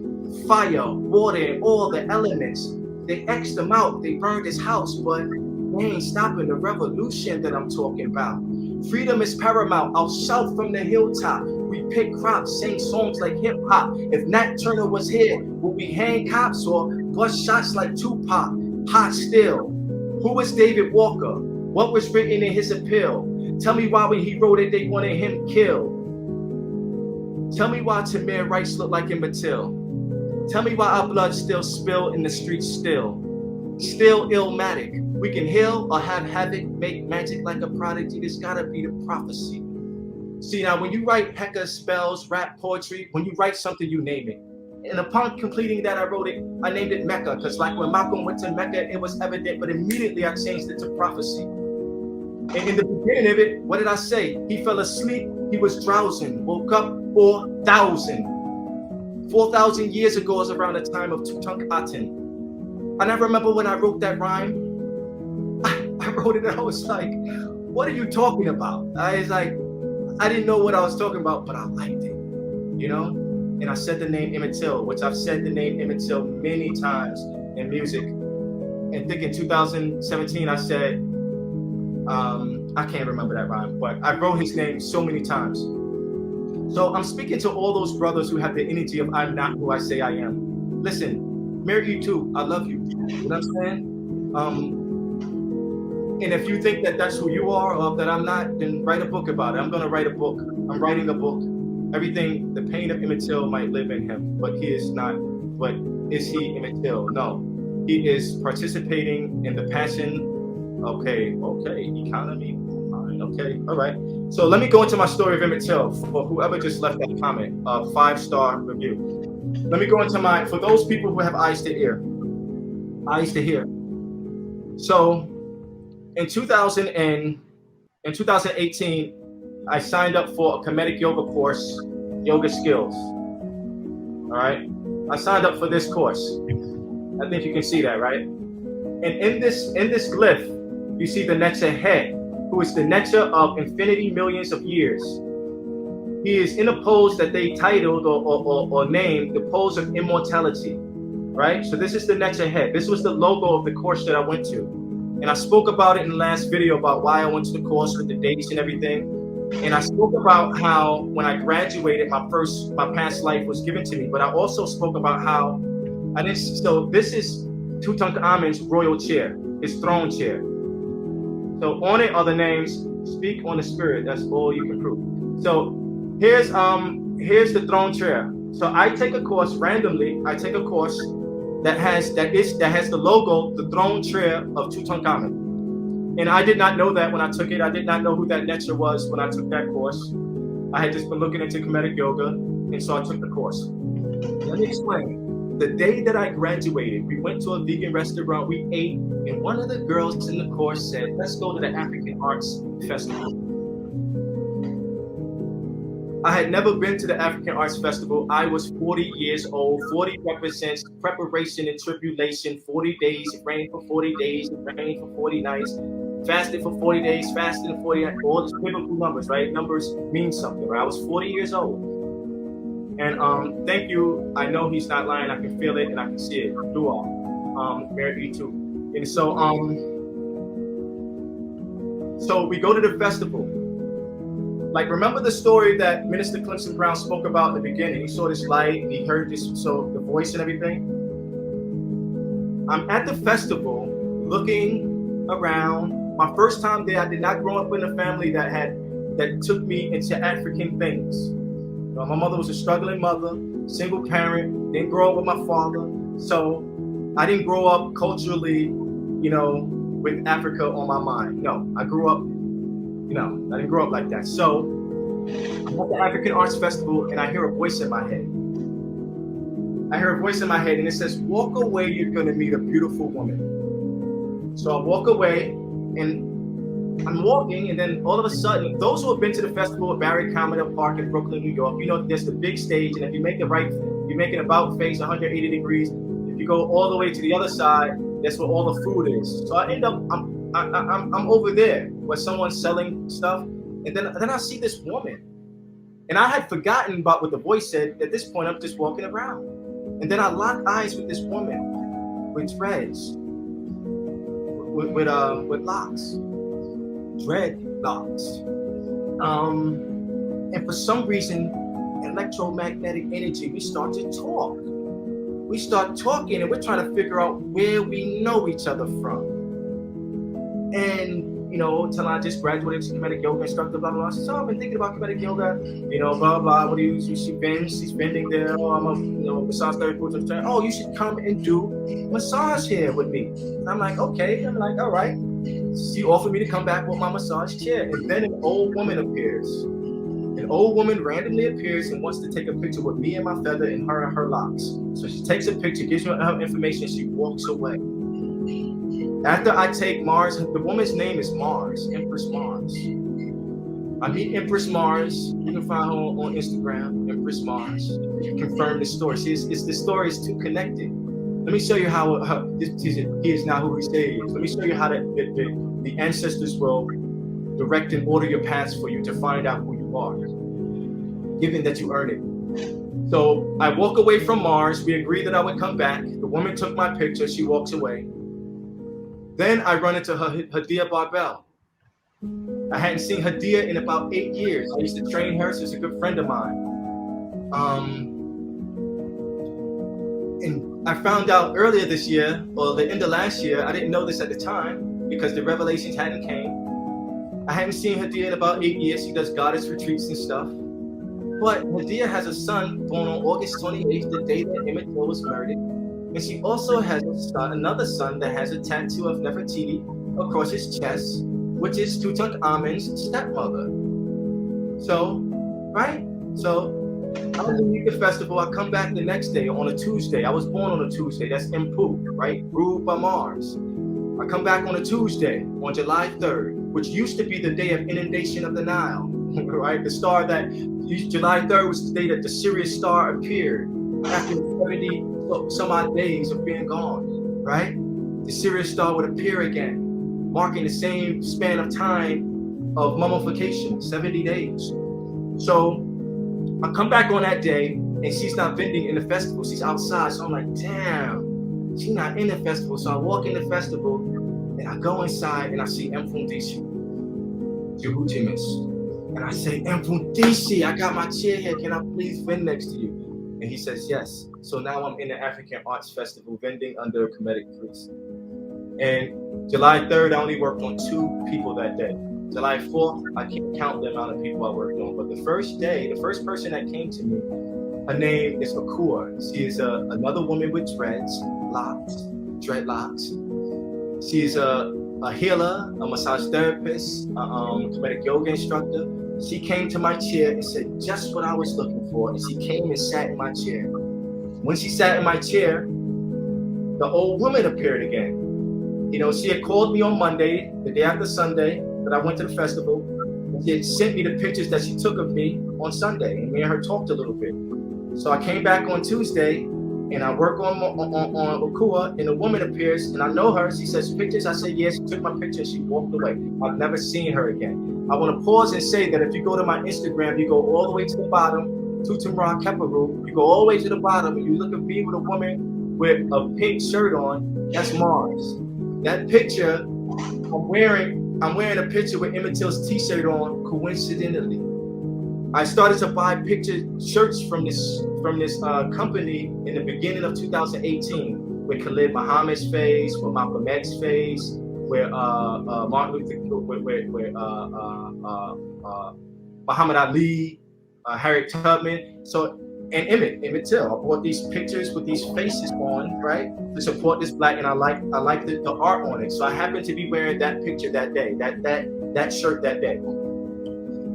Fire, water, and all the elements. They X'd him out, they burned his house, but they ain't stopping the revolution that I'm talking about. Freedom is paramount. I'll shout from the hilltop. We pick crops, sing songs like hip hop. If Nat Turner was here, would we hang cops or bust shots like Tupac? Hot still. Who was David Walker? What was written in his appeal? Tell me why when he wrote it, they wanted him killed. Tell me why Tamir Rice looked like Emmett Till. Tell me why our blood still spill in the streets still. still illmatic. We can heal or have havoc, make magic like a prodigy. This gotta be the prophecy. See, now when you write Heka spells, rap, poetry, when you write something, you name it. And upon completing that, I named it Mecca, because like when Malcolm went to Mecca, it was evident, but immediately I changed it to prophecy. And in the beginning of it, what did I say? He fell asleep, he was drowsing, woke up 4,000. 4,000 years ago is around the time of Tutankhaten. And I remember when I wrote that rhyme, I wrote it and I was like, what are you talking about? I was like, I didn't know what I was talking about, but I liked it, you know? And I said the name Emmett Till, which I've said the name Emmett Till many times in music. And I think in 2017, I said, I can't remember that rhyme, but I wrote his name so many times. So I'm speaking to all those brothers who have the energy of I'm not who I say I am. Listen, marry you too, I love you. You know what I'm saying? And if you think that that's who you are or that I'm not, then write a book about it. I'm gonna write a book. I'm writing a book. Everything, the pain of Emmett Till might live in him, but he is not. But is he Emmett Till? No. He is participating in the passion. Okay, economy. Okay, all right. So let me go into my story of Emmett Till for whoever just left that comment, 5-star review. Let me go into for those people who have eyes to hear. So in 2018, I signed up for a Kemetic yoga course, Yoga Skills. All right, I signed up for this course. I think you can see that, right? And in this glyph, you see the Necha head, who is the Necha of infinity millions of years. He is in a pose that they titled or named the pose of immortality, right? So this is the Necha head. This was the logo of the course that I went to. And I spoke about it in the last video about why I went to the course with the dates and everything. And I spoke about how when I graduated, my past life was given to me. But I also spoke about how so this is Tutankhamun's royal chair, his throne chair. So on it are the names, speak on the spirit, that's all you can prove. So here's the throne chair. So I take a course randomly, that has the logo, the throne chair of Tutankhamun. And I did not know that when I took it. I did not know who that Necha was when I took that course. I had just been looking into Kemetic yoga, and so I took the course. Let me explain. The day that I graduated, we went to a vegan restaurant, we ate, and one of the girls in the course said, let's go to the African Arts Festival. I had never been to the African Arts Festival. I was 40 years old. 40 represents preparation and tribulation. 40 days, it rained for 40 days, it rained for 40 nights. Fasted for 40 days, fasted for 40 nights. All these biblical numbers, right? Numbers mean something, right? I was 40 years old. And thank you. I know he's not lying. I can feel it and I can see it. Do all. Married you too. And so we go to the festival. Like, remember the story that Minister Clemson Brown spoke about in the beginning? He saw this light, he heard this, so the voice and everything. I'm at the festival looking around. My first time there, I did not grow up in a family that took me into African things. My mother was a struggling mother, single parent, didn't grow up with my father. So I didn't grow up culturally, with Africa on my mind. No, I grew up, I didn't grow up like that. So I'm at the African Arts Festival and I hear a voice in my head. And it says, walk away, you're gonna meet a beautiful woman. So I walk away and I'm walking, and then all of a sudden, those who have been to the festival at Barry Commodore Park in Brooklyn, New York, there's the big stage, and if you make it right, you make an about face 180 degrees. If you go all the way to the other side, that's where all the food is. So I end up, I'm over there where someone's selling stuff, and then I see this woman, and I had forgotten about what the voice said. At this point, I'm just walking around, and then I lock eyes with this woman with dreads, with locks. Dreadlocks. And for some reason, electromagnetic energy, we start to talk. We start talking and we're trying to figure out where we know each other from. And telling I just graduated to Comedic Yoga instructor, blah, blah, blah. She said, I've been thinking about Comedic Yoga, blah, blah. What do you, she bends, she's bending there. Oh, I'm a, massage therapist. Oh, you should come and do massage here with me. And I'm like, okay. I'm like, all right. She offered me to come back with my massage chair. And then an old woman appears. An old woman randomly appears and wants to take a picture with me and my feather and her locks. So she takes a picture, gives me her information, she walks away. After I take Mars, the woman's name is Mars, Empress Mars. I meet Empress Mars. You can find her on Instagram, Empress Mars. You confirm the story. The story is too connected. Let me show you how he is now who he says he is. Let me show you how the ancestors will direct and order your paths for you to find out who you are, given that you earn it. So I walk away from Mars. We agreed that I would come back. The woman took my picture. She walks away. Then I run into Hadia Barbell. I hadn't seen Hadia in about 8 years. I used to train her. She's a good friend of mine. And I found out earlier this year, or the end of last year, I didn't know this at the time because the revelations hadn't came. I hadn't seen Hadia in about 8 years. She does goddess retreats and stuff. But Hadia has a son born on August 28th, the day that Emmett Till was murdered. And she also has a son, another son that has a tattoo of Nefertiti across his chest, which is Tutankhamun's stepmother. So, right? So, I leave the festival. I come back the next day on a Tuesday. I was born on a Tuesday. That's Mpu, right? Ruled by Mars. I come back on a Tuesday on July 3rd, which used to be the day of inundation of the Nile, right? The star that, July 3rd was the day that the Sirius star appeared after 70 some odd days of being gone, right? The Sirius star would appear again, marking the same span of time of mummification, 70 days. So I come back on that day and she's not vending in the festival, she's outside. So I'm like, damn, she's not in the festival. So I walk in the festival and I go inside and I see Mfundisi, Jehujimis. And I say, Mfundisi, I got my chair here, can I please vend next to you? And he says, yes. So now I'm in the African Arts Festival vending under a Kemetic priest. And July 3rd, I only worked on 2 people that day. July 4th, I can't count the amount of people I worked on. But the first day, the first person that came to me, her name is Akua. She is another woman with dreadlocks. She is a healer, a massage therapist, a Kemetic yoga instructor. She came to my chair and said just what I was looking for. And she came and sat in my chair. When she sat in my chair, the old woman appeared again. She had called me on Monday, the day after Sunday, that I went to the festival. And she had sent me the pictures that she took of me on Sunday. And me and her talked a little bit. So I came back on Tuesday and I work on Okua, and the woman appears and I know her. She says, pictures? I said, yes. She took my picture and she walked away. I've never seen her again. I want to pause and say that if you go to my Instagram, you go all the way to the bottom, TutemRa Keparu, you go all the way to the bottom and you look at me with a woman with a pink shirt on, that's Mars. That picture, I'm wearing a picture with Emmett Till's t-shirt on, coincidentally. I started to buy shirts from this company in the beginning of 2018 with Khalid Muhammad's face, with Malcolm X's face, where Martin Luther King, where Muhammad Ali, Harriet Tubman, and Emmett Till. I bought these pictures with these faces on, right, to support this black, and I like the art on it. So I happened to be wearing that picture that day, that shirt that day.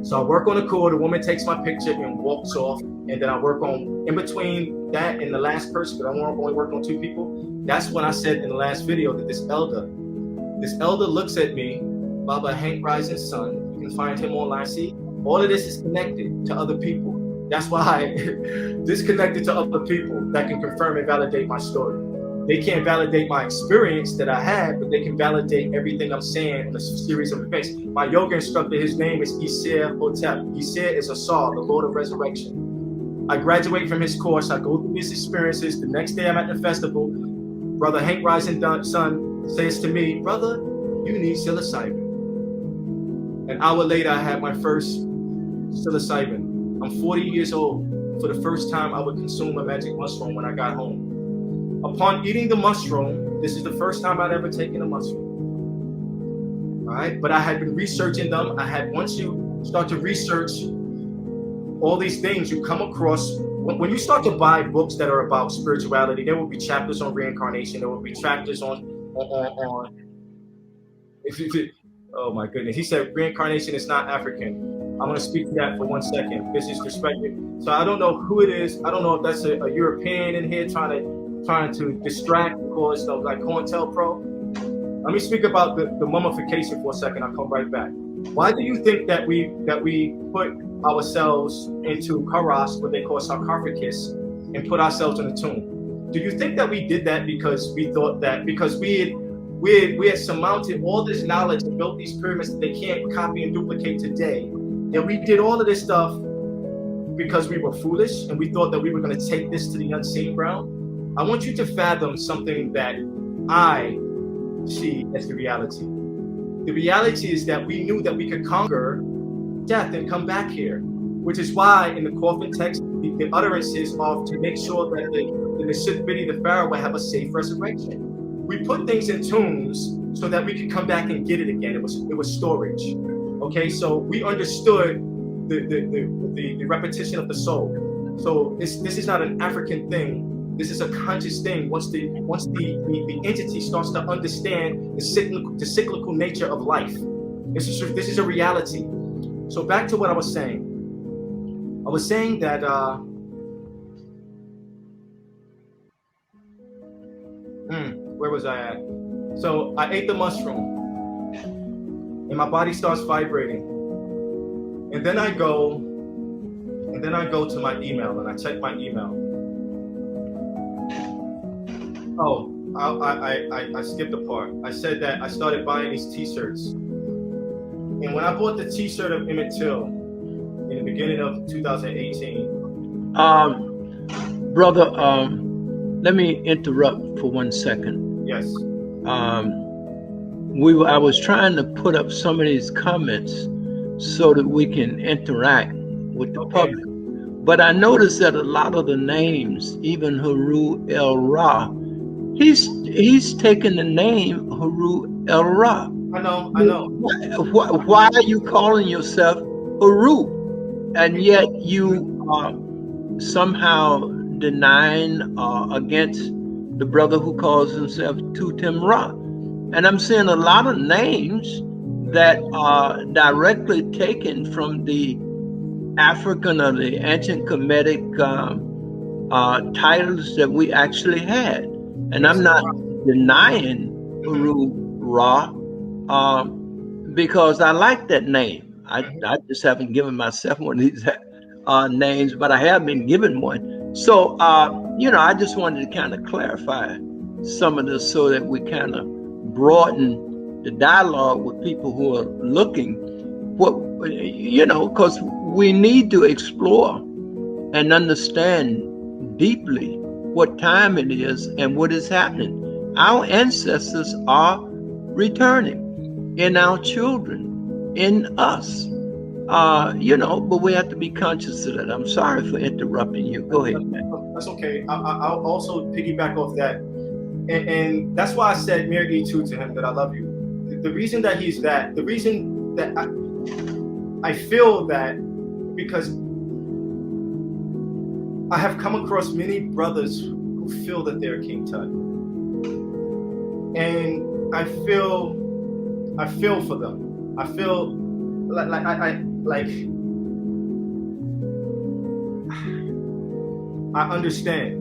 So I work on the core, the woman takes my picture and walks off, and then I work on, in between that and the last person, but I only worked on 2 people. That's when I said in the last video that this elder looks at me, Baba Hank Rising's son. You can find him online. See, all of this is connected to other people. That's why disconnected to other people that can confirm and validate my story. They can't validate my experience that I had, but they can validate everything I'm saying in a series of events. My yoga instructor, his name is Isir Hotep. Isir is Asar, the Lord of Resurrection. I graduate from his course. I go through his experiences. The next day I'm at the festival. Brother Hank Rising's son says to me, brother, you need psilocybin. An hour later, I had my first psilocybin. I'm 40 years old. For the first time, I would consume a magic mushroom when I got home. Upon eating the mushroom, this is the first time I'd ever taken a mushroom. All right, but I had been researching them. Once you start to research all these things, you come across, when you start to buy books that are about spirituality, there will be chapters on reincarnation. There will be chapters on oh my goodness. He said reincarnation is not African. I'm going to speak to that for 1 second. This is perspective. So I don't know who it is. I don't know if that's a European in here trying to distract because of like COINTELPRO. Let me speak about the mummification for a second. I'll come right back. Why do you think that we put ourselves into karas, what they call sarcophagus, and put ourselves in a tomb? Do you think that we did that because we thought that because we had surmounted all this knowledge and built these pyramids that they can't copy and duplicate today? And we did all of this stuff because we were foolish and we thought that we were going to take this to the unseen realm? I want you to fathom something that I see as the reality. The reality is that we knew that we could conquer death and come back here, which is why in the coffin text, the utterances of to make sure that the Tapvideo, the Pharaoh, will have a safe resurrection. We put things in tombs so that we could come back and get it again. It was storage. Okay, so we understood the repetition of the soul. So this is not an African thing. This is a conscious thing. Once the entity starts to understand the cyclical nature of life, this is a reality. So back to what I was saying. I was saying that where was I at? So I ate the mushroom, and my body starts vibrating, and then I go to my email and I check my email. Oh, I skipped a part. I said that I started buying these T-shirts. And when I bought the T-shirt of Emmett Till in the beginning of 2018. Brother, let me interrupt for 1 second. Yes. I was trying to put up some of these comments so that we can interact with the public. But I noticed that a lot of the names, even Haru El Ra, he's taken the name Haru El Ra. I know. Why are you calling yourself Haru? And yet you are somehow denying against the brother who calls himself TutemRa. And I'm seeing a lot of names that are directly taken from the African or the ancient Kemetic titles that we actually had. And I'm not denying Haru Ra because I like that name. I just haven't given myself one of these names, but I have been given one. So, I just wanted to kind of clarify some of this so that we kind of broaden the dialogue with people who are looking, because we need to explore and understand deeply what time it is and what is happening. Our ancestors are returning in our children, in us, but we have to be conscious of that. I'm sorry for interrupting you. Go ahead, man. That's okay. I'll also piggyback off that. And that's why I said Mir E2 to him, that I love you. The reason that he's that, the reason that I feel that, because I have come across many brothers who feel that they're King Tut. And I feel for them. I feel I understand.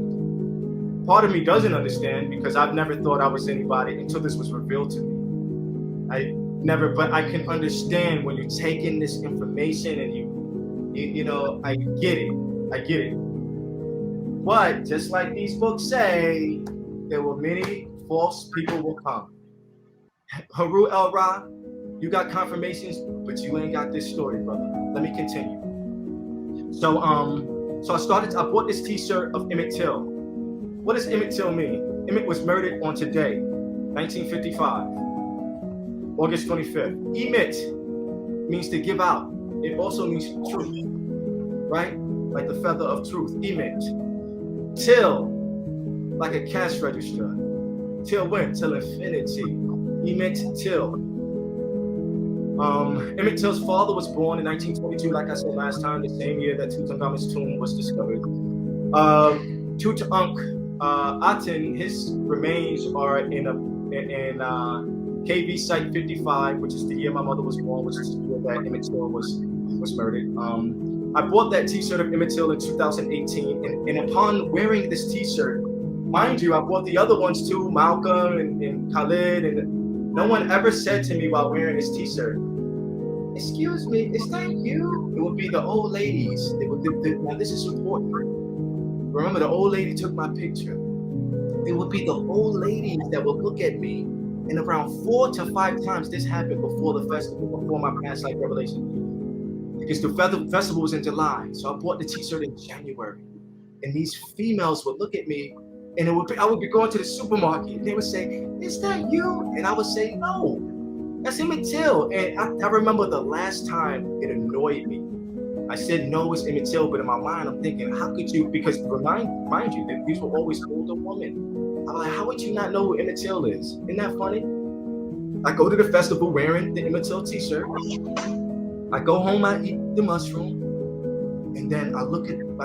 Part of me doesn't understand because I've never thought I was anybody until this was revealed to me. But I can understand when you take in this information and I get it. But just like these books say, there were many false people will come. Haru El Ra, you got confirmations, but you ain't got this story, brother. Let me continue. So I bought this T-shirt of Emmett Till. What does Emmett Till mean? Emmett was murdered on today, 1955, August 25th. Emit means to give out. It also means truth, right? Like the feather of truth, emit. Till, like a cash register. Till when? Till infinity. Emit till. Emmett Till's father was born in 1922, like I said last time, the same year that Tutankhamun's tomb was discovered. Aten, his remains are in KV Site 55, which is the year my mother was born, which is the year that Emmett Till was murdered. I bought that T-shirt of Emmett Till in 2018, and upon wearing this T-shirt, mind you, I bought the other ones too, Malcolm and Khalid, and no one ever said to me while wearing this T-shirt, "Excuse me, is that you?" It would be the old ladies. Now this is important. Remember, the old lady took my picture. It would be the old ladies that would look at me, and around 4 to 5 times this happened before the festival, before my past life revelation. Because the festival was in July, so I bought the T-shirt in January, and these females would look at me, and I would be going to the supermarket, and they would say, "Is that you?" And I would say, "No, that's Emmett Till." And I remember the last time it annoyed me. I said, "No, it's Emmett Till," but in my mind, I'm thinking, how could you? Because mind you, that these were always older women. I'm like, how would you not know who Emmett Till is? Isn't that funny? I go to the festival wearing the Emmett Till T-shirt. I go home, I eat the mushroom, and then I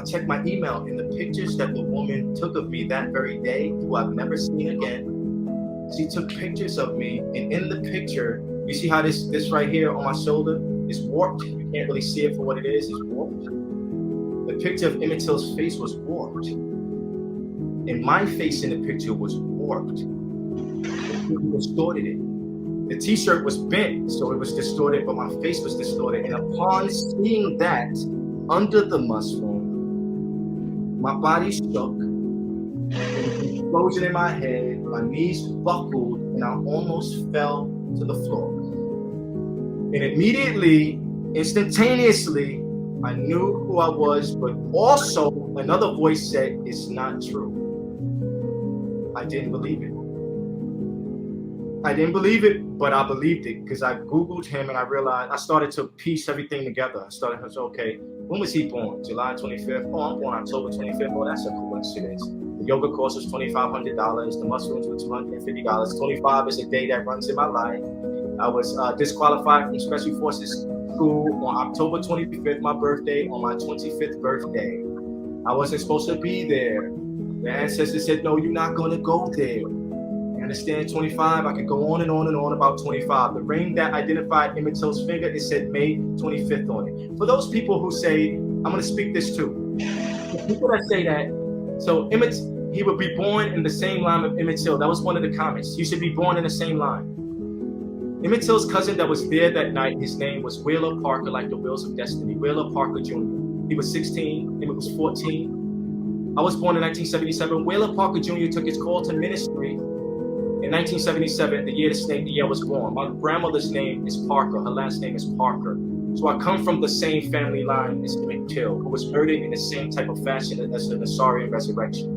check my email, and the pictures that the woman took of me that very day, who I've never seen again, she took pictures of me, and in the picture, you see how this right here on my shoulder is warped? You can't really see it for what it is, it's warped. The picture of Emmett Till's face was warped, and my face in the picture was warped. It distorted it. The T-shirt was bent, so it was distorted, but my face was distorted. And upon seeing that, under the mushroom, my body shook, there was an explosion in my head, my knees buckled, and I almost fell to the floor. And immediately, instantaneously, I knew who I was, but also another voice said, "It's not true." I didn't believe it. I didn't believe it, but I believed it because I Googled him and I realized I started to piece everything together. I started to say, okay, when was he born? July 25th? Oh, I'm born October 25th. Oh, that's a coincidence. The yoga course was $2,500. The mushrooms were $250. 25 is a day that runs in my life. I was disqualified from Special Forces School on October 25th, my birthday, on my 25th birthday. I wasn't supposed to be there. The ancestors said, no, you're not going to go there. Understand 25, I could go on and on and on about 25. The ring that identified Emmett Till's finger, it said May 25th on it. For those people who say, I'm going to speak this too. The people that say that, so Emmett, he would be born in the same line of Emmett Till. That was one of the comments. You should be born in the same line. Emmett Till's cousin that was there that night, his name was Wheeler Parker, like the Wheels of Destiny, Wheeler Parker Jr. He was 16, Emmett was 14. I was born in 1977. Wheeler Parker Jr. took his call to ministry in 1977, the year the snake, the year I was born. My grandmother's name is Parker. Her last name is Parker. So I come from the same family line as Emmett Till, who was murdered in the same type of fashion as the Nasarian resurrection.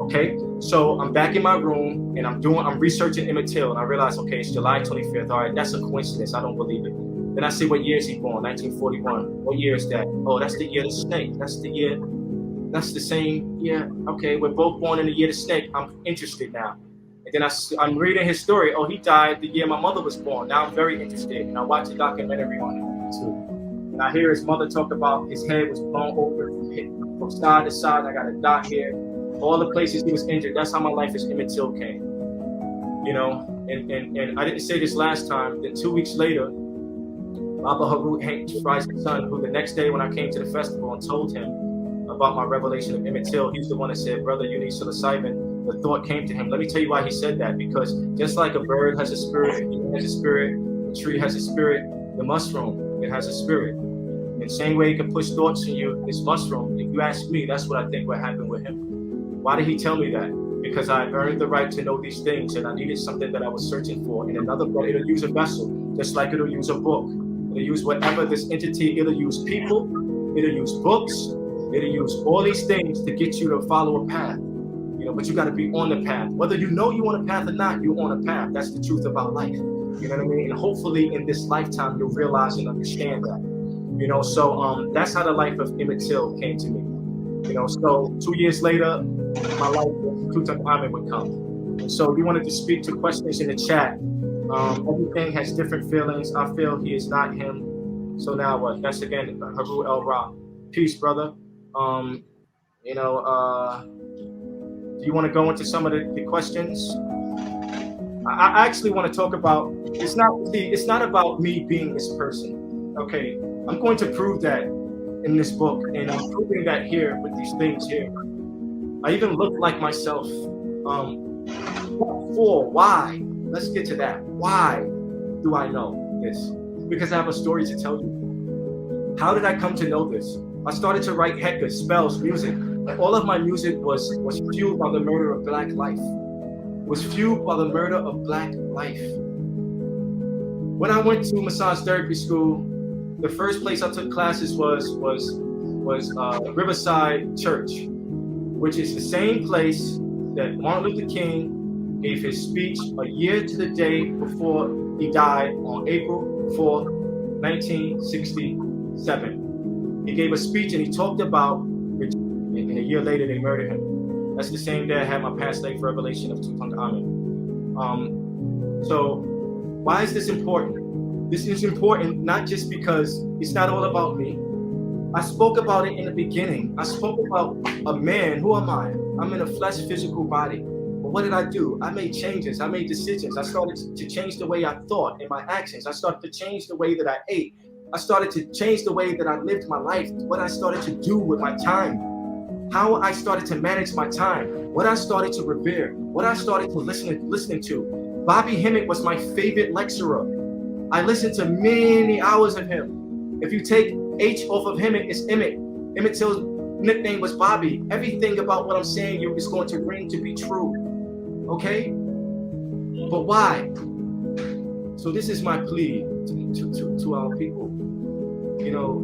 Okay, so I'm back in my room and I'm researching Emmett Till, and I realize, okay, it's July 25th. All right, that's a coincidence. I don't believe it. Then I see what year is he born? 1941. What year is that? Oh, that's the year of the snake. That's the year. That's the same year. Okay, we're both born in the year of the snake. I'm interested now. And then I'm reading his story. Oh, he died the year my mother was born. Now I'm very interested. And I watch a documentary on him too. And I hear his mother talk about his head was blown open from side to side. I got a dot here. All the places he was injured. That's how my life as Emmett Till came. You know, and I didn't say this last time. Then 2 weeks later, Baba Harut Hank Fry's son, who the next day when I came to the festival and told him about my revelation of Emmett Till, he's the one that said, brother, you need psilocybin. The thought came to him. Let me tell you why he said that. Because just like a bird has a spirit, a human has a spirit, a tree has a spirit, the mushroom, it has a spirit. In the same way it can push thoughts in you, this mushroom, if you ask me, that's what I think what happened with him. Why did he tell me that? Because I earned the right to know these things, and I needed something that I was searching for. And another, but it'll use a vessel, just like it'll use a book. It'll use whatever this entity, it'll use people, it'll use books, it'll use all these things to get you to follow a path. You know, but you got to be on the path. Whether you know you're on a path or not, you're on a path. That's the truth about life. You know what I mean? And hopefully in this lifetime, you'll realize and understand that. You know, so that's how the life of Emmett Till came to me. You know, so 2 years later, my life with Tutankhamun would come. And so we wanted to speak to questions in the chat. Everything has different feelings. I feel he is not him. So now what? That's again Haru El Ra. Peace, brother. You know, do you want to go into some of the questions? I actually want to talk about. It's not about me being this person. Okay, I'm going to prove that in this book, and I'm proving that here with these things here. I even look like myself. What for? Why? Let's get to that. Why do I know this? Because I have a story to tell you. How did I come to know this? I started to write hecka, spells, music. All of my music was fueled by the murder of Black life. Was fueled by the murder of Black life. When I went to massage therapy school, the first place I took classes was Riverside Church, which is the same place that Martin Luther King gave his speech a year to the day before he died on April 4th, 1967. He gave a speech and he talked about, and a year later they murdered him. That's the same day I had my past life revelation of TutemRa. So why is this important? This is important not just because it's not all about me. I spoke about it in the beginning. I spoke about a man. Who am I? I'm in a flesh physical body. But what did I do? I made changes. I made decisions. I started to change the way I thought and my actions. I started to change the way that I ate. I started to change the way that I lived my life. What I started to do with my time. How I started to manage my time. What I started to revere. What I started to listening to. Bobby Hemmett was my favorite lecturer. I listened to many hours of him. If you take H off of Emmett, it's Emmett. Emmett Till's nickname was Bobby. Everything about what I'm saying you is going to ring to be true. Okay? But why? So this is my plea to our people. You know,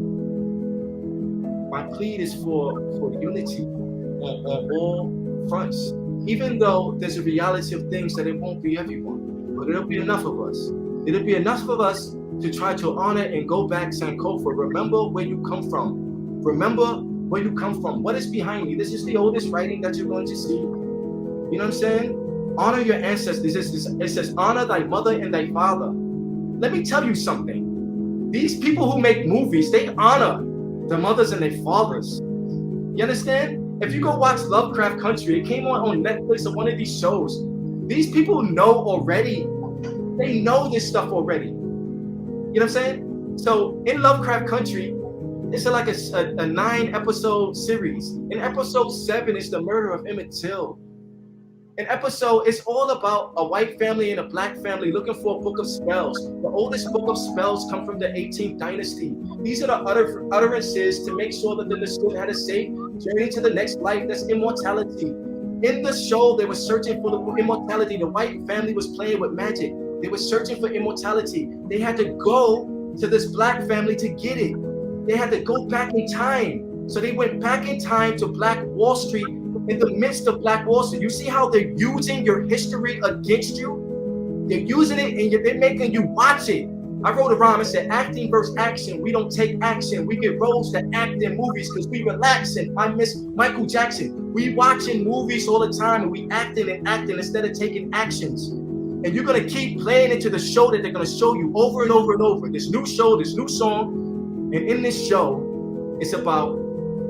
my plea is for unity on all fronts. Even though there's a reality of things that it won't be everyone, but it'll be enough of us. It'll be enough of us to try to honor and go back Sankofa. Remember where you come from. Remember where you come from. What is behind you? This is the oldest writing that you're going to see. You know what I'm saying? Honor your ancestors. It says, honor thy mother and thy father. Let me tell you something. These people who make movies, they honor their mothers and their fathers. You understand? If you go watch Lovecraft Country, it came on Netflix or one of these shows. These people know already. They know this stuff already. You know what I'm saying? So in Lovecraft Country, it's like a 9-episode series. In episode 7 is the murder of Emmett Till. It's all about a white family and a black family looking for a book of spells. The oldest book of spells come from the 18th dynasty. These are the utterances to make sure that the understood had a safe journey to the next life. That's immortality. In the show, they were searching for the immortality. The white family was playing with magic. They were searching for immortality. They had to go to this black family to get it. They had to go back in time. So they went back in time to Black Wall Street, in the midst of Black Wall Street. You see how they're using your history against you? They're using it and they're making you watch it. I wrote a rhyme and said, acting versus action. We don't take action. We get roles that act in movies because we relaxing. I miss Michael Jackson. We watching movies all the time and we acting instead of taking actions. And you're going to keep playing into the show that they're going to show you over and over and over. This new show, this new song. And in this show, it's about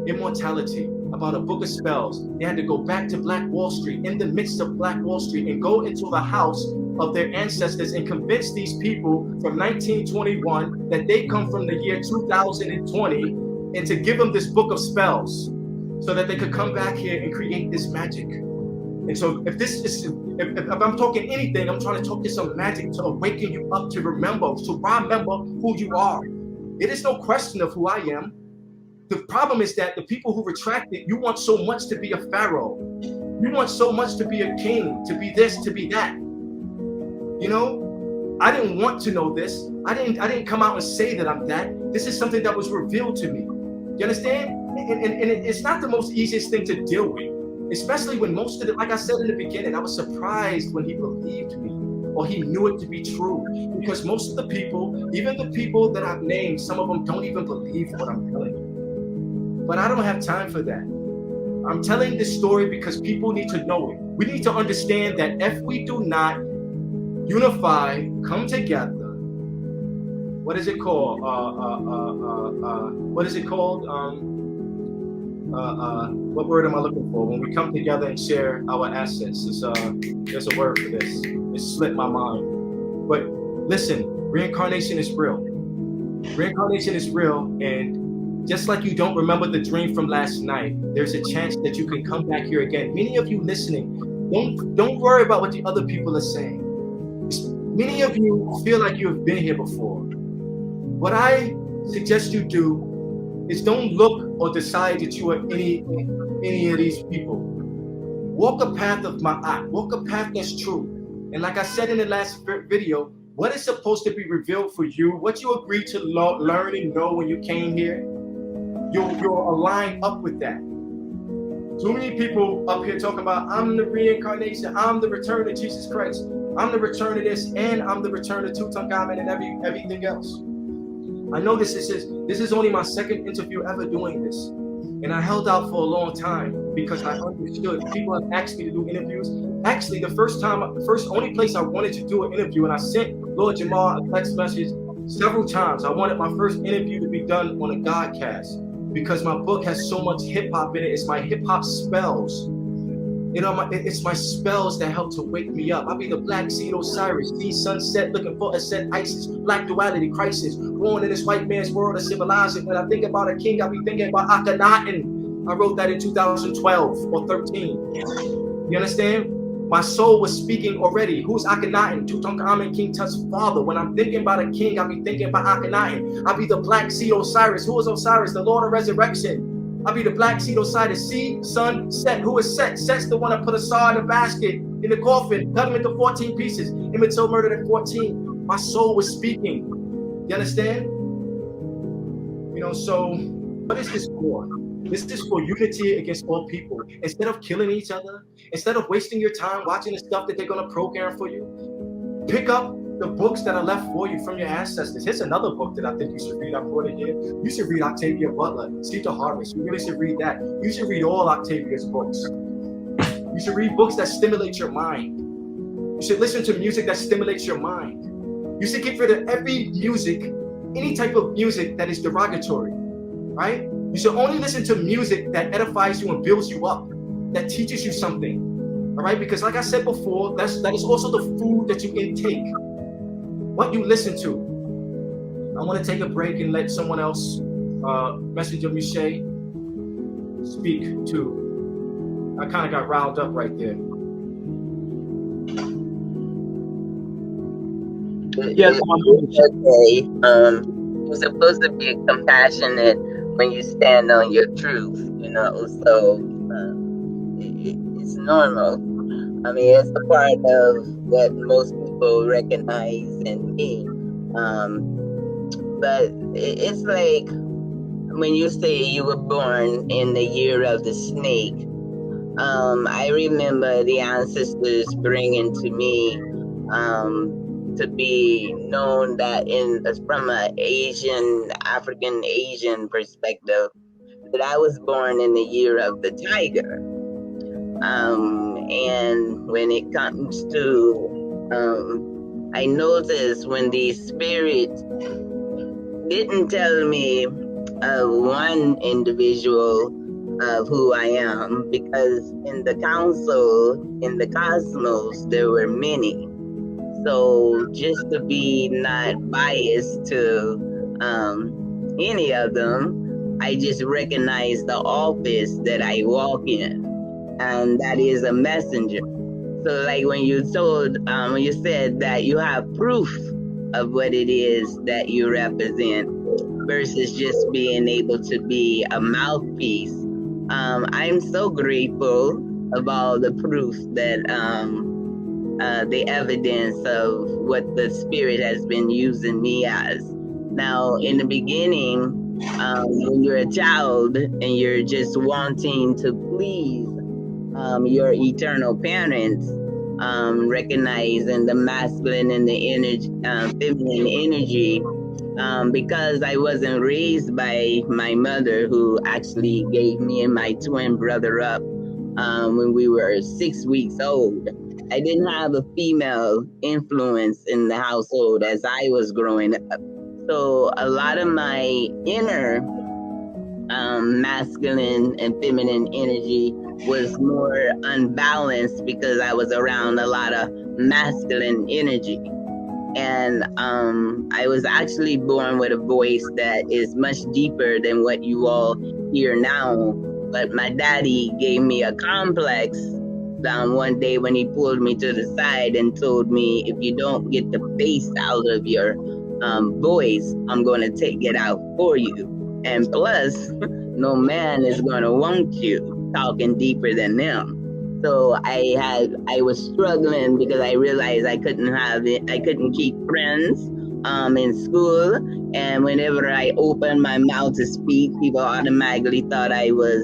immortality, about a book of spells. They had to go back to Black Wall Street, in the midst of Black Wall Street, and go into the house of their ancestors and convince these people from 1921 that they come from the year 2020 and to give them this book of spells so that they could come back here and create this magic. And so if I'm talking anything, I'm trying to talk to some magic to awaken you up to remember who you are. It is no question of who I am. The problem is that the people who retracted, you want so much to be a pharaoh. You want so much to be a king, to be this, to be that. You know, I didn't want to know this. I didn't come out and say that I'm that. This is something that was revealed to me. You understand? And it's not the most easiest thing to deal with, especially when most of it, like I said in the beginning, I was surprised when he believed me or he knew it to be true. Because most of the people, even the people that I've named, some of them don't even believe what I'm telling you. But I don't have time for that. I'm telling this story because people need to know it. We need to understand that if we do not unify, come together. What is it called? What is it called? What word am I looking for? When we come together and share our assets, there's a word for this. It slipped my mind. But listen, reincarnation is real. Reincarnation is real, and just like you don't remember the dream from last night, there's a chance that you can come back here again. Many of you listening, don't worry about what the other people are saying. Many of you feel like you have been here before. What I suggest you do is don't look or decide that you are any of these people. Walk a path of ma'at. Walk a path that's true. And like I said in the last video, what is supposed to be revealed for you, what you agreed to learn and know when you came here, you'll align up with that. Too many people up here talking about, I'm the reincarnation, I'm the return of Jesus Christ, I'm the return of this, and I'm the return of Tutankhamun and everything else. I know this is only my second interview ever doing this. And I held out for a long time because I understood. People have asked me to do interviews. Actually, the only place I wanted to do an interview, and I sent Lord Jamal a text message several times. I wanted my first interview to be done on a Godcast because my book has so much hip hop in it. It's my hip hop spells. You know, it's my spells that help to wake me up. I'll be the Black Seed Osiris, see sunset, looking for a set ISIS, black duality crisis, born in this white man's world of civilization. When I think about a king, I'll be thinking about Akhenaten. I wrote that in 2012 or 13. You understand? My soul was speaking already. Who's Akhenaten? Tutankhamun, King Tut's father. When I'm thinking about a king, I'll be thinking about Akhenaten. I'll be the Black Seed Osiris. Who is Osiris? The Lord of Resurrection. I'll be the Black Seed Osiris. See, sun, Set. Who is Set? Set's the one that put a saw in a basket in the coffin, cut him into 14 pieces. Emmett Till murdered at 14. My soul was speaking. You understand? You know, so what is this for? This is for unity against all people. Instead of killing each other, instead of wasting your time watching the stuff that they're going to program for you, pick up the books that are left for you from your ancestors. Here's another book that I think you should read. I brought it here. You should read Octavia Butler, Seed to Harvest. You really should read that. You should read all Octavia's books. You should read books that stimulate your mind. You should listen to music that stimulates your mind. You should get rid of every music, any type of music that is derogatory, right? You should only listen to music that edifies you and builds you up, that teaches you something, all right? Because like I said before, that is also the food that you intake, what you listen to. I want to take a break and let someone else, Messenger Miche, speak to. I kind of got riled up right there. Yes, okay. You're supposed to be compassionate when you stand on your truth, you know, so it's normal. I mean, it's a part of what most people recognize in me. But it's like when you say you were born in the year of the snake, I remember the ancestors bringing to me to be known that from an African Asian perspective, that I was born in the year of the tiger. And when it comes to, I noticed when the spirit didn't tell me of one individual of who I am, because in the council, in the cosmos, there were many. So just to be not biased to any of them, I just recognize the office that I walk in, and that is a messenger. So like when you said that you have proof of what it is that you represent versus just being able to be a mouthpiece, I'm so grateful about the proof that the evidence of what the spirit has been using me as. Now, in the beginning, when you're a child and you're just wanting to please your eternal parents, recognizing the masculine and the feminine energy, because I wasn't raised by my mother, who actually gave me and my twin brother up when we were 6 weeks old. I didn't have a female influence in the household as I was growing up. So a lot of my inner masculine and feminine energy was more unbalanced because I was around a lot of masculine energy. And I was actually born with a voice that is much deeper than what you all hear now. But my daddy gave me a complex one day when he pulled me to the side and told me, if you don't get the bass out of your voice, I'm going to take it out for you. And plus, no man is going to want you talking deeper than them. So I was struggling because I realized I couldn't keep friends in school, and whenever I opened my mouth to speak, people automatically thought I was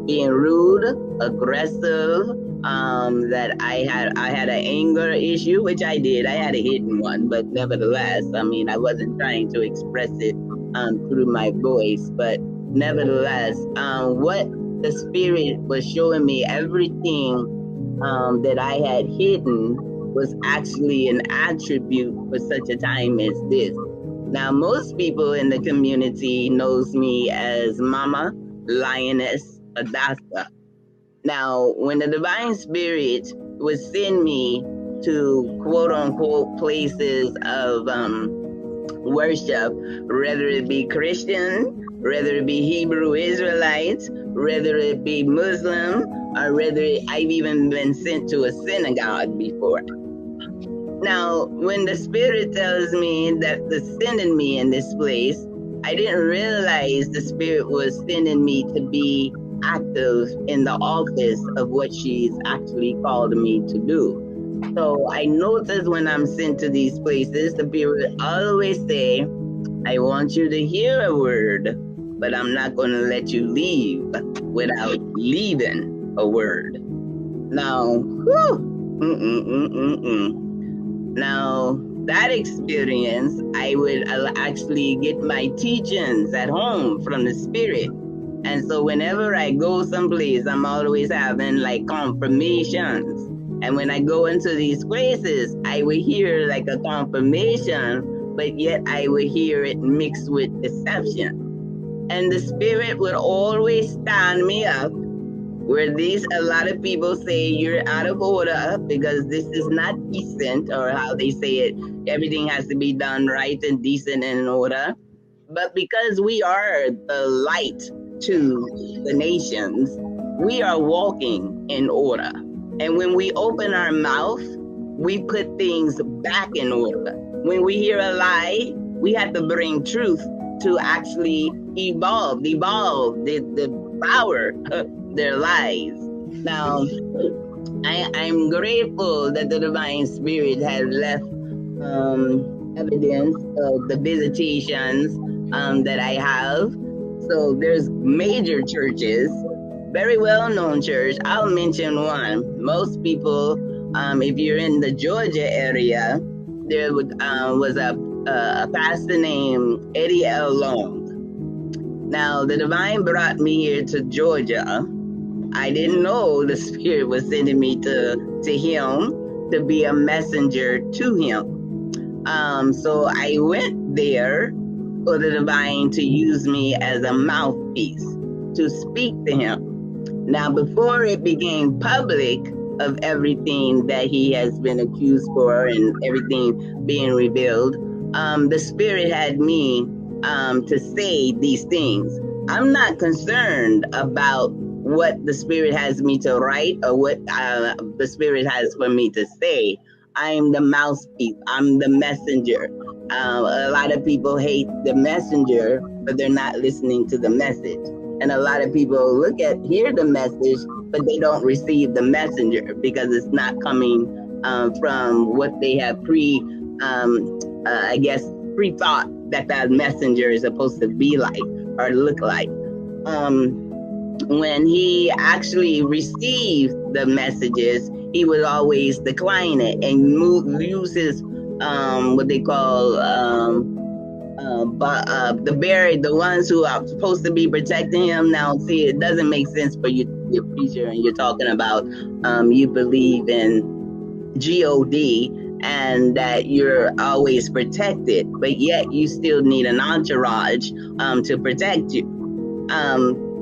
being rude, aggressive, that I had an anger issue, which I did. I had a hidden one, but nevertheless, I mean, I wasn't trying to express it through my voice, but nevertheless, what the spirit was showing me, everything that I had hidden was actually an attribute for such a time as this. Now, most people in the community knows me as Mama Lioness Adasa. Now, when the Divine Spirit would send me to quote unquote places of worship, whether it be Christian, whether it be Hebrew Israelites, whether it be Muslim, or whether I've even been sent to a synagogue before. Now, when the Spirit tells me that they're sending me in this place, I didn't realize the Spirit was sending me to be active in the office of what she's actually called me to do. So I noticed when I'm sent to these places, the Spirit always say, I want you to hear a word, but I'm not going to let you leave without leaving a word. Now, Now, that experience, I would actually get my teachings at home from the Spirit. And so whenever I go someplace, I'm always having like confirmations. And when I go into these places, I would hear like a confirmation, but yet I would hear it mixed with deception. And the Spirit would always stand me up where a lot of people say you're out of order because this is not decent, or how they say it, everything has to be done right and decent and in order. But because we are the light to the nations, we are walking in order. And when we open our mouth, we put things back in order. When we hear a lie, we have to bring truth to actually devour their lies. Now, I'm grateful that the Divine Spirit has left evidence of the visitations that I have. So there's major churches, very well-known church. I'll mention one. Most people, if you're in the Georgia area, there was a pastor named Eddie L. Long. Now, the Divine brought me here to Georgia. I didn't know the Spirit was sending me to him to be a messenger to him. So I went there for the Divine to use me as a mouthpiece to speak to him. Now, before it became public of everything that he has been accused for and everything being revealed, the Spirit had me to say these things. I'm not concerned about what the Spirit has me to write or what the Spirit has for me to say. I'm the mouthpiece. I'm the messenger. A lot of people hate the messenger, but they're not listening to the message. And a lot of people hear the message, but they don't receive the messenger because it's not coming from what they have pre-thought that messenger is supposed to be like or look like. When he actually received the messages, he would always decline it and use his what they call the ones who are supposed to be protecting him. Now, see, it doesn't make sense for you you're a preacher and you're talking about you believe in God and that you're always protected, but yet you still need an entourage to protect you.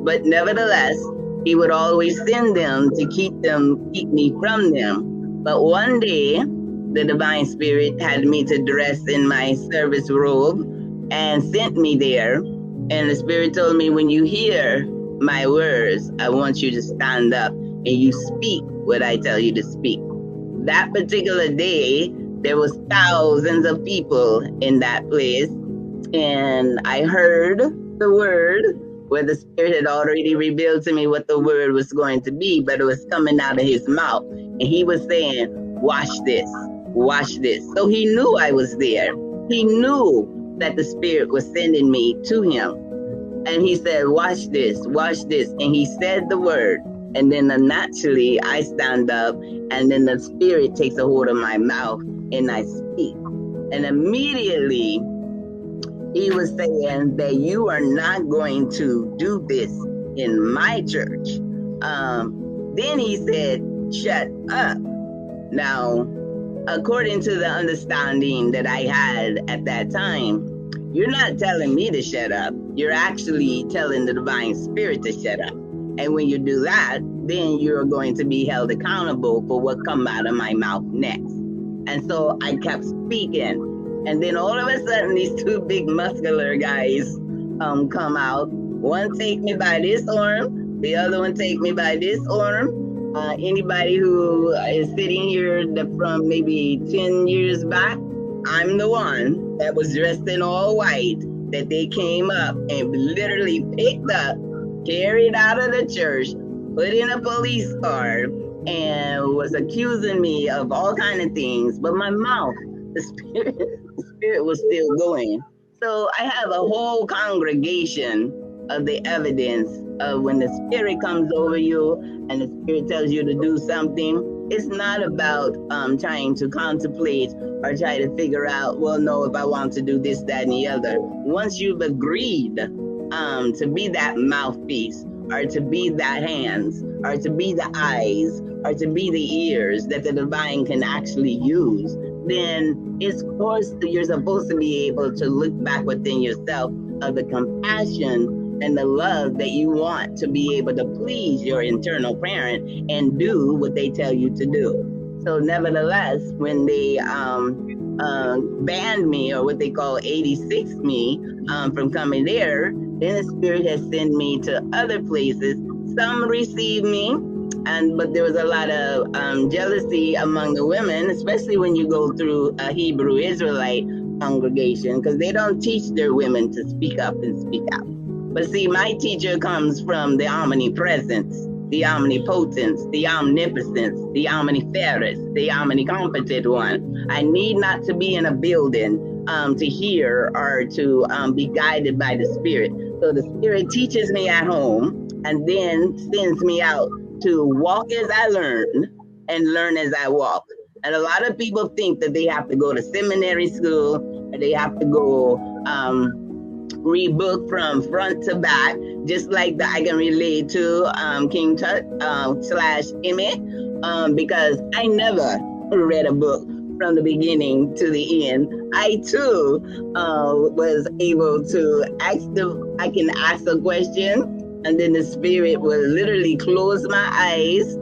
But nevertheless, he would always send them to keep me from them. But one day, the divine spirit had me to dress in my service robe and sent me there. And the spirit told me, when you hear my words, I want you to stand up and you speak what I tell you to speak. That particular day, there was thousands of people in that place. And I heard the word where the spirit had already revealed to me what the word was going to be, but it was coming out of his mouth. And he was saying, watch this, watch this. So he knew I was there. He knew that the spirit was sending me to him. And he said, watch this, watch this. And he said the word. And then naturally I stand up and then the spirit takes a hold of my mouth and I speak. And immediately he was saying that you are not going to do this in my church. Then he said, shut up. Now, according to the understanding that I had at that time, you're not telling me to shut up. You're actually telling the divine spirit to shut up. And when you do that, then you're going to be held accountable for what comes out of my mouth next. And so I kept speaking. And then all of a sudden, these two big muscular guys come out. One take me by this arm, the other one take me by this arm. Anybody who is sitting here from maybe 10 years back, I'm the one that was dressed in all white that they came up and literally picked up, carried out of the church, put in a police car, and was accusing me of all kinds of things. But my mouth, the spirit was still going. So I have a whole congregation of the evidence of when the spirit comes over you and the spirit tells you to do something. It's not about trying to contemplate or try to figure out, well, no, if I want to do this, that, and the other. Once you've agreed to be that mouthpiece, or to be that hands, or to be the eyes, or to be the ears that the divine can actually use, then it's course you're supposed to be able to look back within yourself of the compassion and the love that you want to be able to please your internal parent and do what they tell you to do. So nevertheless, when they banned me, or what they call 86 me, from coming there, then the spirit has sent me to other places. Some received me, but there was a lot of jealousy among the women, especially when you go through a Hebrew Israelite congregation, because they don't teach their women to speak up and speak out. But see, my teacher comes from the omnipresence, the omnipotence, the omnipotence, the omniferous, the omnicompetent one. I need not to be in a building to hear or to be guided by the spirit. So the spirit teaches me at home and then sends me out to walk as I learn and learn as I walk. And a lot of people think that they have to go to seminary school, or they have to go read book from front to back, just like that I can relate to King Tut / Emmett, because I never read a book from the beginning to the end. I too was able to I can ask a question, and then the spirit will literally close my eyes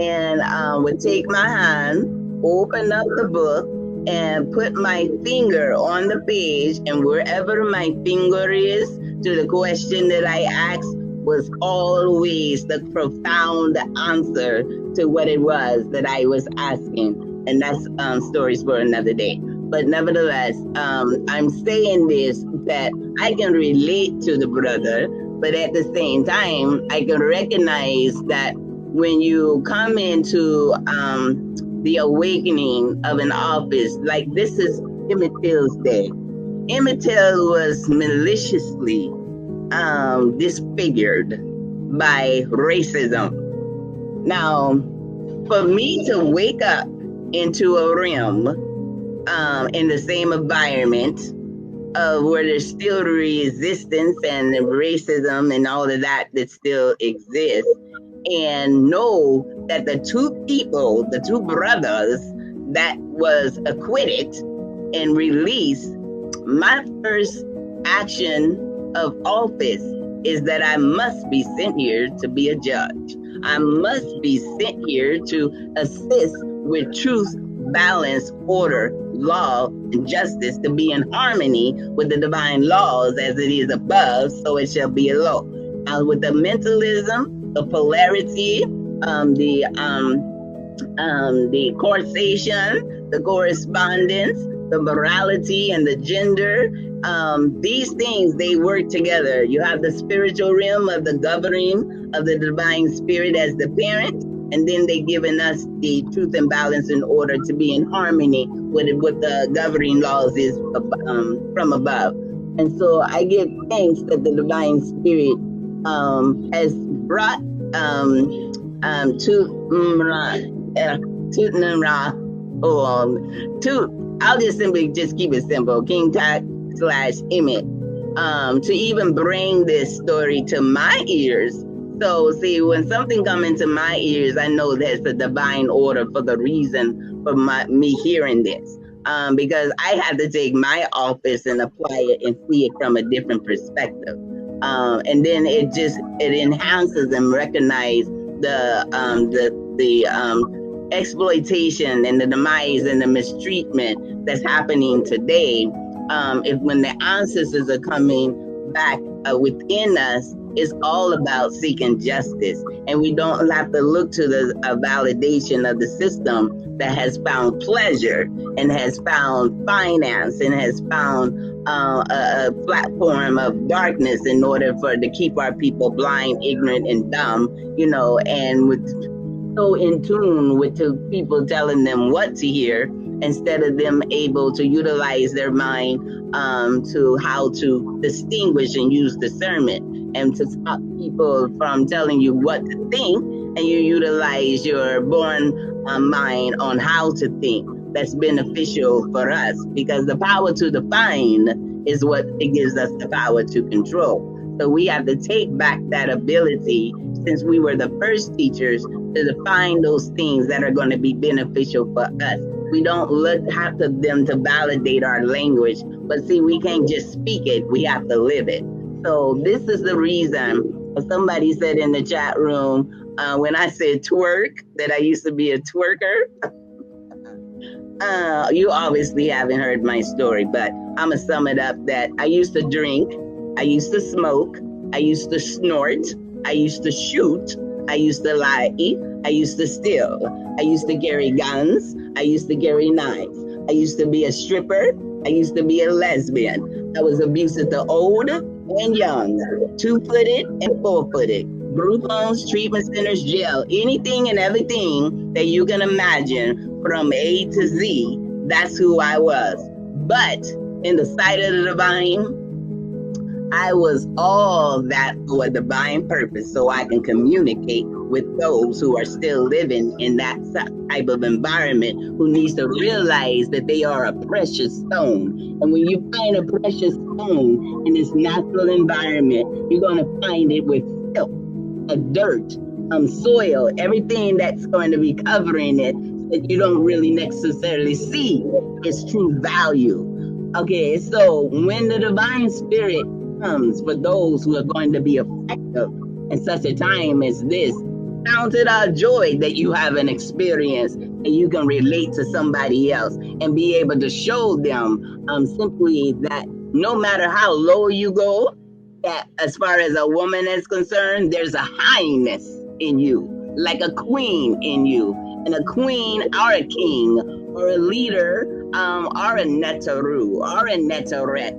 and would take my hand, open up the book, and put my finger on the page, and wherever my finger is to the question that I asked was always the profound answer to what it was that I was asking. And that's stories for another day. But nevertheless, I'm saying this that I can relate to the brother, but at the same time, I can recognize that when you come into the awakening of an office, like this is Emmett Till's day. Emmett Till was maliciously disfigured by racism. Now, for me to wake up into a realm in the same environment where there's still resistance and racism and all of that still exists, and know that the two people, the two brothers that was acquitted and released, my first action of office is that I must be sent here to be a judge. I must be sent here to assist with truth, balance, order, law, and justice, to be in harmony with the divine laws. As it is above, so it shall be below. With the mentalism, the polarity, the causation, the correspondence, the morality, and the gender. These things, they work together. You have the spiritual realm of the governing of the divine spirit as the parent, and then they given us the truth and balance in order to be in harmony with what the governing laws is from above. And so I give thanks that the divine spirit has brought I'll just simply just keep it simple, King Tut / Emmett, to even bring this story to my ears. So see, when something comes into my ears, I know there's a divine order for the reason for me hearing this. Because I had to take my office and apply it and see it from a different perspective. And then it enhances and recognizes the exploitation and the demise and the mistreatment that's happening today. When the ancestors are coming back within us, it's all about seeking justice, and we don't have to look to the validation of the system that has found pleasure and has found finance and has found a platform of darkness in order to keep our people blind, ignorant, and dumb, and so in tune with the people telling them what to hear, instead of them able to utilize their mind to how to distinguish and use discernment, and to stop people from telling you what to think, and you utilize your born mind on how to think. That's beneficial for us, because the power to define is what it gives us the power to control. So we have to take back that ability, since we were the first teachers, to define those things that are going to be beneficial for us. We don't have them to validate our language, but see, we can't just speak it, we have to live it. So this is the reason. Somebody said in the chat room, when I said twerk, that I used to be a twerker. You obviously haven't heard my story, but I'm going to sum it up that I used to drink, I used to smoke, I used to snort, I used to shoot, I used to lie, I used to steal, I used to carry guns, I used to carry knives, I used to be a stripper, I used to be a lesbian. I was abusive to old and young, 2-footed and 4-footed, group homes, treatment centers, jail, anything and everything that you can imagine from A to Z. That's who I was. But in the sight of the divine, I was all that for a divine purpose, so I can communicate with those who are still living in that type of environment, who needs to realize that they are a precious stone. And when you find a precious stone in this natural environment, you're going to find it with filth, dirt, soil, everything that's going to be covering it, that you don't really necessarily see its true value. Okay, so when the divine spirit comes for those who are going to be effective in such a time as this, count it our joy that you have an experience and you can relate to somebody else and be able to show them simply that no matter how low you go, that as far as a woman is concerned, there's a highness in you, like a queen in you. And a queen or a king or a leader or a netaru or a netaret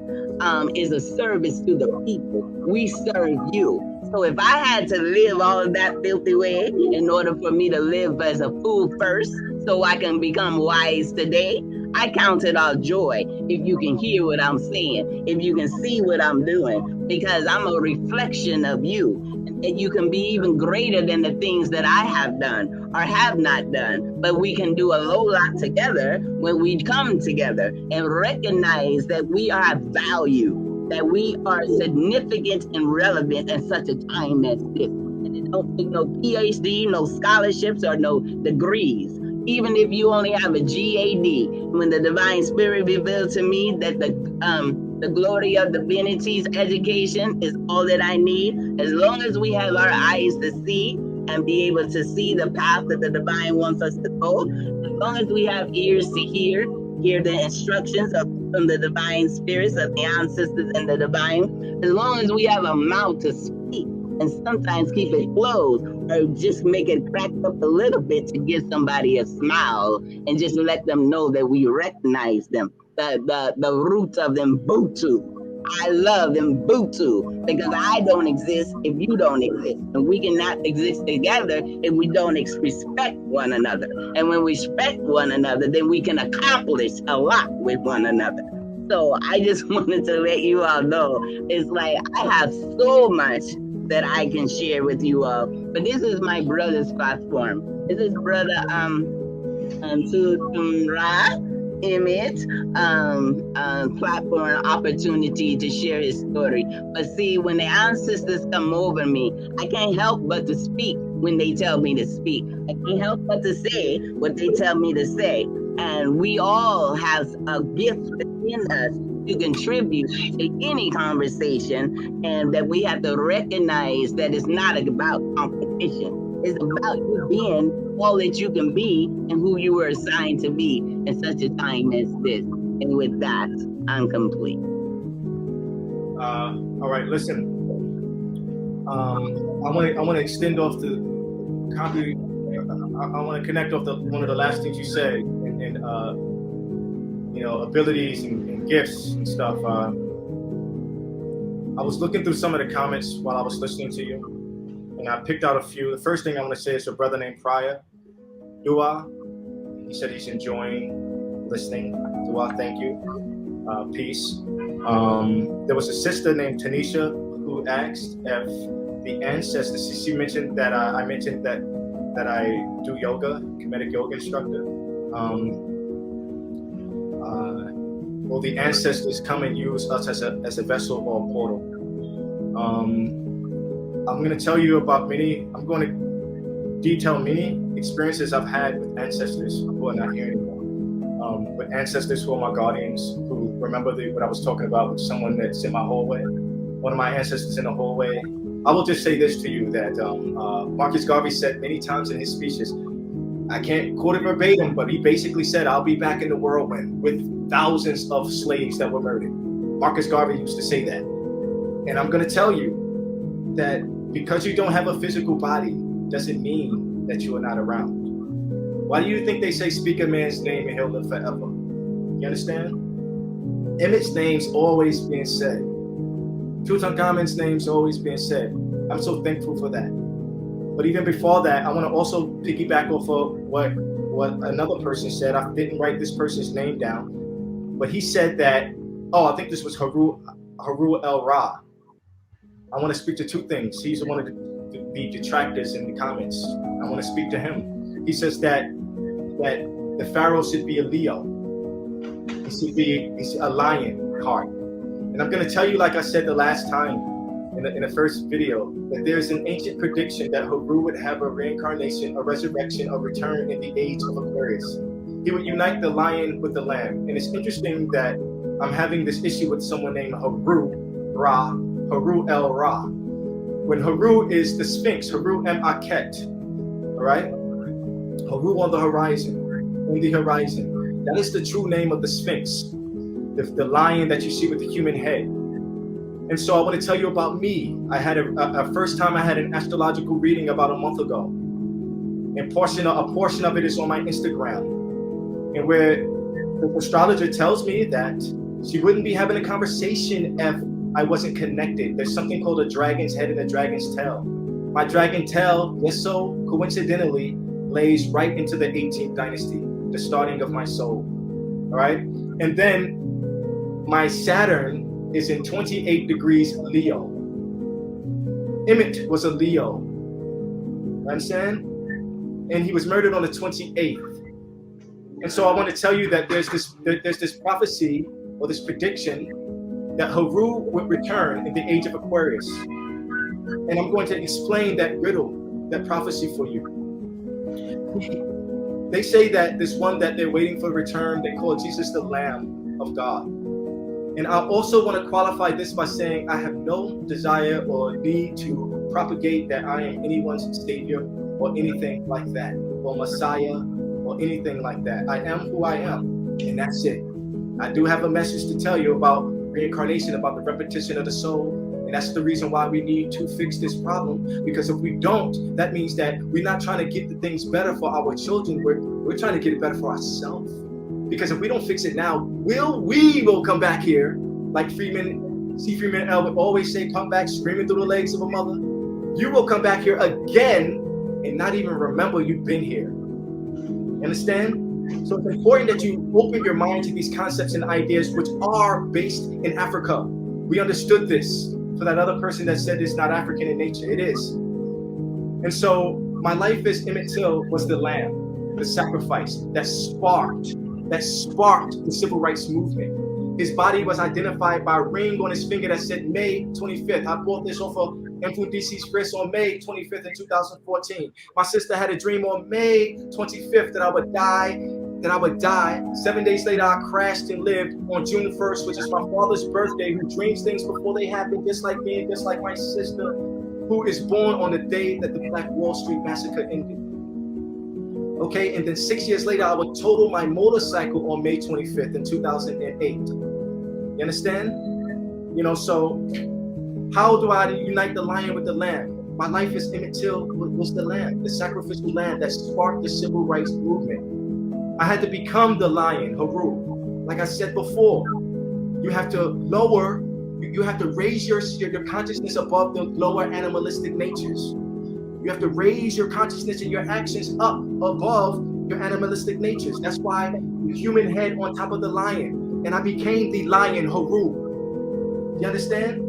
is a service to the people. We serve you. So if I had to live all of that filthy way in order for me to live as a fool first so I can become wise today, I count it all joy if you can hear what I'm saying, if you can see what I'm doing, because I'm a reflection of you. And you can be even greater than the things that I have done or have not done. But we can do a whole lot together when we come together and recognize that we have value, that we are significant and relevant in such a time as this. And it don't take no PhD, no scholarships, or no degrees. Even if you only have a GAD, when the divine spirit revealed to me that the glory of divinity's education is all that I need, as long as we have our eyes to see and be able to see the path that the divine wants us to go, as long as we have ears to hear the instructions from the divine spirits of the ancestors and the divine, as long as we have a mouth to speak and sometimes keep it closed or just make it crack up a little bit to give somebody a smile and just let them know that we recognize them, the roots of them Butu. I love them Butu because I don't exist if you don't exist. And we cannot exist together if we don't respect one another. And when we respect one another, then we can accomplish a lot with one another. So I just wanted to let you all know, it's like I have so much that I can share with you all. But this is my brother's platform. This is brother TutemRa Emmett platform opportunity to share his story. But see, when the ancestors come over me, I can't help but to speak when they tell me to speak. I can't help but to say what they tell me to say. And we all have a gift within us to contribute to any conversation, and that we have to recognize that it's not about competition. It's about you being all that you can be and who you were assigned to be in such a time as this. And with that, I'm complete. All right, listen. I want to extend off the copy. I want to connect off one of the last things you said, and abilities and gifts and stuff. I was looking through some of the comments while I was listening to you, and I picked out a few. The first thing I want to say is a brother named Prior Dua. He said he's enjoying listening. Dua, thank you. Peace. There was a sister named Tanisha who asked if the ancestors. She mentioned that I mentioned that I do yoga, Kemetic yoga instructor. Will the ancestors come and use us as a vessel or a portal? I'm going to tell you about I'm going to detail many experiences I've had with ancestors who are not here anymore. With ancestors who are my guardians, who remember what I was talking about with someone that's in my hallway. One of my ancestors in the hallway. I will just say this to you, that Marcus Garvey said many times in his speeches, I can't quote it verbatim, but he basically said, I'll be back in the whirlwind with thousands of slaves that were murdered. Marcus Garvey used to say that. And I'm going to tell you that because you don't have a physical body doesn't mean that you are not around. Why do you think they say speak a man's name and he'll live forever? You understand? Emmett's name's always being said. Tutankhamun's name's always being said. I'm so thankful for that. But even before that, I want to also piggyback off of what another person said. I didn't write this person's name down, but he said that, I think this was Haru El Ra. I want to speak to two things. He's one of the detractors in the comments. I want to speak to him. He says that the pharaoh should be a Leo. He should be a lion card. And I'm going to tell you, like I said the last time in the first video, that there's an ancient prediction that Haru would have a reincarnation, a resurrection, a return in the age of Aquarius. He would unite the lion with the lamb. And it's interesting that I'm having this issue with someone named Haru El Ra. When Haru is the Sphinx, Haru M. Aket, all right? Haru on the horizon. That is the true name of the Sphinx, the lion that you see with the human head. And so I want to tell you about me. I had a first time I had an astrological reading about a month ago. And a portion of it is on my Instagram. And where the astrologer tells me that she wouldn't be having a conversation if I wasn't connected. There's something called a dragon's head and a dragon's tail. My dragon tail, just so coincidentally, lays right into the 18th dynasty, the starting of my soul. All right? And then my Saturn is in 28 degrees Leo. Emmett was a Leo. You understand? And he was murdered on the 28th. And so I want to tell you that there's this prophecy or this prediction that Haru would return in the age of Aquarius. And I'm going to explain that riddle, that prophecy for you. They say that this one that they're waiting for return, they call Jesus the Lamb of God. And I also want to qualify this by saying I have no desire or need to propagate that I am anyone's savior or anything like that, or Messiah or anything like that. I am who I am, and that's it. I do have a message to tell you about reincarnation, about the repetition of the soul. And that's the reason why we need to fix this problem. Because if we don't, that means that we're not trying to get the things better for our children. We're trying to get it better for ourselves. Because if we don't fix it now, we will come back here, like Freeman L would always say, come back screaming through the legs of a mother. You will come back here again and not even remember you've been here. Understand? So it's important that you open your mind to these concepts and ideas which are based in Africa. We understood this. For that other person that said it's not African in nature, it is. And so my life as Emmett Till was the lamb, the sacrifice that sparked the civil rights movement. His body was identified by a ring on his finger that said May 25th. I bought this off of MFDC's wrist on May 25th in 2014. My sister had a dream on May 25th that I would die. 7 days later, I crashed and lived on June 1st, which is my father's birthday, who dreams things before they happen, just like me, just like my sister, who is born on the day that the Black Wall Street Massacre ended. Okay, and then 6 years later, I would total my motorcycle on May 25th in 2008. You understand? You know, so how do I unite the lion with the lamb? My life as Emmett Till was the lamb, the sacrificial lamb that sparked the civil rights movement. I had to become the lion, Haru. Like I said before, you have to raise your consciousness above the lower animalistic natures. You have to raise your consciousness and your actions up above your animalistic natures. That's why the human head on top of the lion. And I became the lion, Haru. You understand?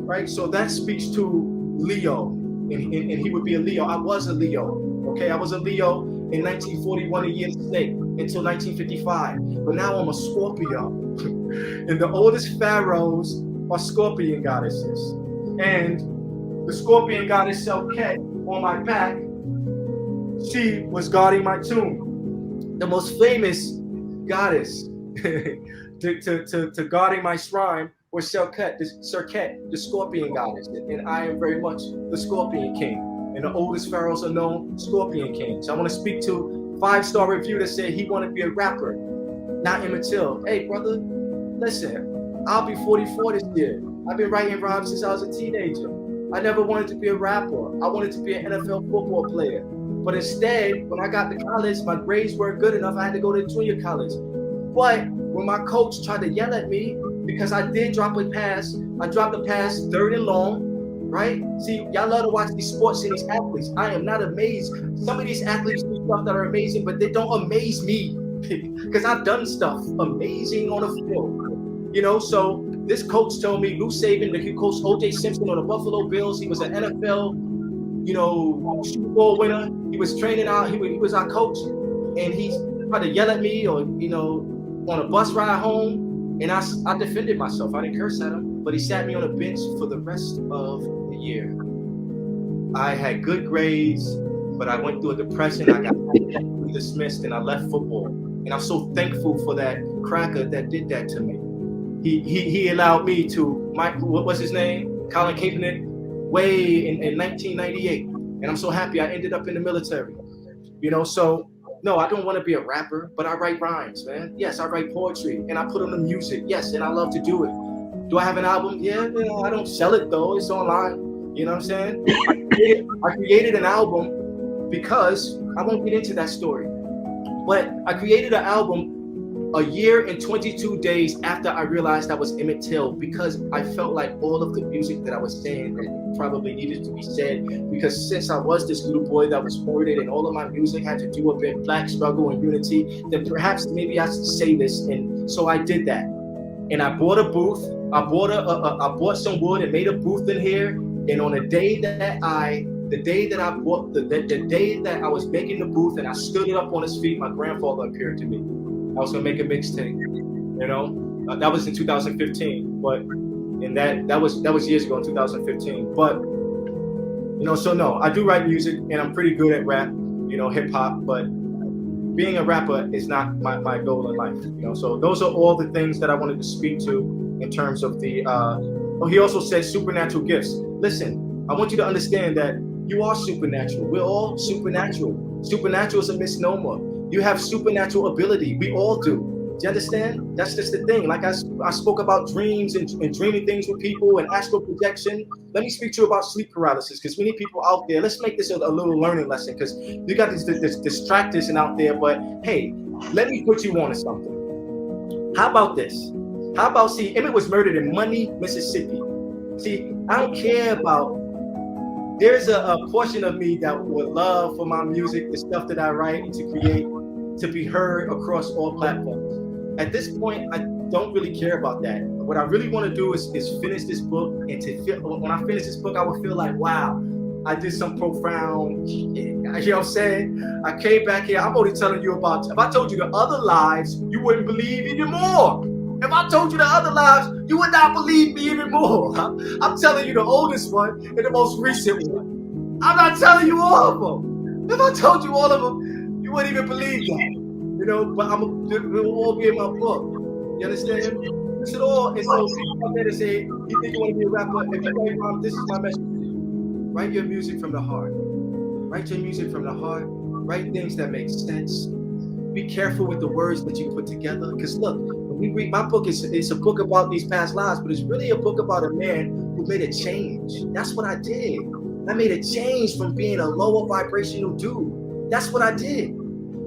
Right? So that speaks to Leo. And he would be a Leo. I was a Leo. Okay, I was a Leo in 1941, a year snake, until 1955. But now I'm a Scorpio. And the oldest pharaohs are scorpion goddesses. And the scorpion goddess Selket on my back, she was guarding my tomb. The most famous goddess to guarding my shrine was Serket, the scorpion goddess. And I am very much the scorpion king. And the oldest pharaohs are known scorpion kings. I want to speak to 5-star review that said he wanted to be a rapper, not Emmett Till. Hey, brother, listen, I'll be 44 this year. I've been writing rhymes since I was a teenager. I never wanted to be a rapper. I wanted to be an NFL football player. But instead, when I got to college, my grades weren't good enough. I had to go to junior college. But when my coach tried to yell at me because I did drop a pass, I dropped a pass 3rd and long. Right? See, y'all love to watch these sports and these athletes. I am not amazed. Some of these athletes do stuff that are amazing, but they don't amaze me because I've done stuff amazing on the field. You know, so this coach told me, Lou Saban, that he coached O.J. Simpson on the Buffalo Bills. He was an NFL, Super Bowl winner. He was training out. He was our coach, and he tried to yell at me or, on a bus ride home, and I defended myself. I didn't curse at him, but he sat me on a bench for the rest of the year. I had good grades, but I went through a depression. I got dismissed, and I left football. And I'm so thankful for that cracker that did that to me. He allowed me to, what was his name? Colin Kaepernick, way in 1998. And I'm so happy I ended up in the military. So no, I don't want to be a rapper, but I write rhymes, man. Yes, I write poetry, and I put on the music. Yes, and I love to do it. Do I have an album? Yeah, I don't sell it though. It's online. You know what I'm saying? I created an album because I won't get into that story. But I created an album a year and 22 days after I realized I was Emmett Till, because I felt like all of the music that I was saying that probably needed to be said, because since I was this little boy that was murdered and all of my music had to do with Black struggle and unity, then perhaps maybe I should say this. And so I did that. And I bought a booth. I bought some wood and made a booth in here. And on the day that I was making the booth and I stood it up on his feet, my grandfather appeared to me. I was gonna make a mixtape, that was in 2015. But And that was years ago in 2015. But so no, I do write music and I'm pretty good at rap, hip hop, but being a rapper is not my goal in life, So those are all the things that I wanted to speak to in terms of the he also said supernatural gifts. Listen, I want you to understand that you are supernatural. We're all supernatural. Supernatural is a misnomer. You have supernatural ability. We all do. Do you understand? That's just the thing. Like I spoke about dreams and dreaming things with people and astral projection. Let me speak to you about sleep paralysis, because many people out there, let's make this a little learning lesson, because you got these distractors out there, but hey, let me put you on to something. How about this? How about, see, Emmett was murdered in Money, Mississippi. See, I don't care about, there's a portion of me that would love for my music, the stuff that I write and to create, to be heard across all platforms. At this point, I don't really care about that. What I really want to do is finish this book, and to feel, when I finish this book, I will feel like, wow, I did some profound shit. You know what I'm saying? I came back here. I'm only telling you about, if I told you the other lives, you wouldn't believe even more. If I told you the other lives, you would not believe me even more. I'm telling you the oldest one and the most recent one. I'm not telling you all of them. If I told you all of them, you wouldn't even believe that. But it will all be in my book. You understand? This is all. And so people out there to say, you think you want to be a rapper? If you play mom, this is my message to you. Write your music from the heart. Write your music from the heart. Write things that make sense. Be careful with the words that you put together. Because look, when we read my book, it's a book about these past lives, but it's really a book about a man who made a change. That's what I did. I made a change from being a lower vibrational dude. That's what I did.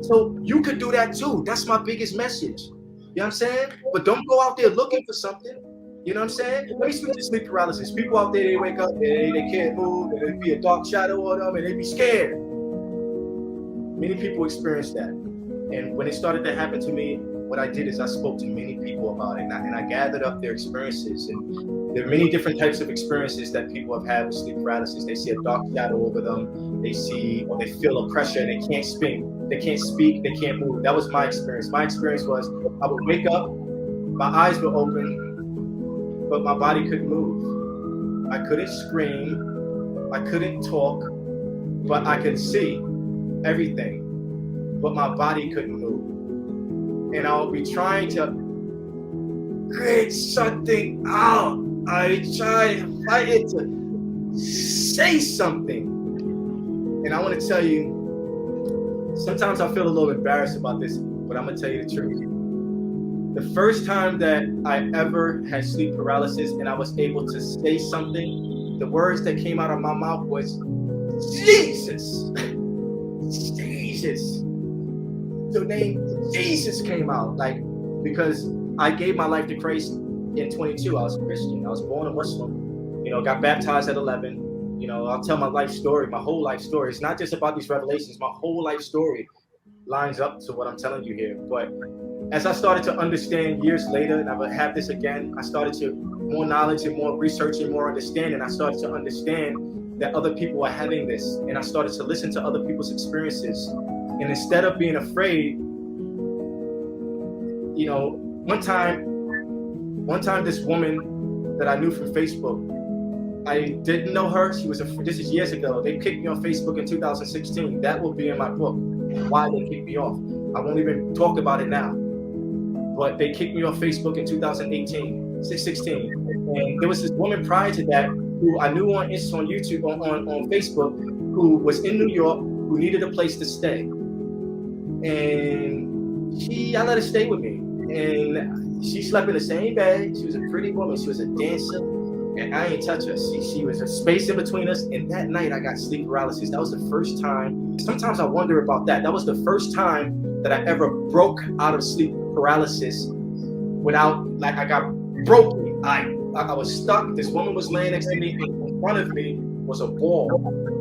So you could do that too. That's my biggest message. You know what I'm saying? But don't go out there looking for something. You know what I'm saying? Let me speak to sleep paralysis. People out there, they wake up and they can't move, and there'd be a dark shadow on them, and they'd be scared. Many people experience that. And when it started to happen to me, what I did is I spoke to many people about it, and I gathered up their experiences. And there are many different types of experiences that people have had with sleep paralysis. They see a dark shadow over them. They see, or they feel a pressure and they can't speak. They can't speak, they can't move. That was my experience. My experience was I would wake up, my eyes were open, but my body couldn't move. I couldn't scream, I couldn't talk, but I could see everything, but my body couldn't move. And I'll be trying to create something out. I try to fight it to say something. And I want to tell you, sometimes I feel a little embarrassed about this, but I'm gonna tell you the truth. The first time that I ever had sleep paralysis and I was able to say something, the words that came out of my mouth was, Jesus, Jesus. The name Jesus came out, because I gave my life to Christ in 22. I was a Christian. I was born a Muslim, got baptized at 11. I'll tell my life story, my whole life story. It's not just about these revelations. My whole life story lines up to what I'm telling you here. But as I started to understand years later, and I will have this again, I started to more knowledge and more research and more understanding. I started to understand that other people are having this, and I started to listen to other people's experiences. And instead of being afraid, one time this woman that I knew from Facebook, I didn't know her. This is years ago. They kicked me off Facebook in 2016. That will be in my book, why they kicked me off. I won't even talk about it now. But they kicked me off Facebook in 2016. And there was this woman prior to that who I knew on YouTube, on Facebook, who was in New York, who needed a place to stay. And I let her stay with me. And she slept in the same bed. She was a pretty woman. She was a dancer. And I ain't touch her. She was a space in between us. And that night I got sleep paralysis. That was the first time. Sometimes I wonder about that. That was the first time that I ever broke out of sleep paralysis without, I got broken. I was stuck. This woman was laying next to me. And in front of me was a ball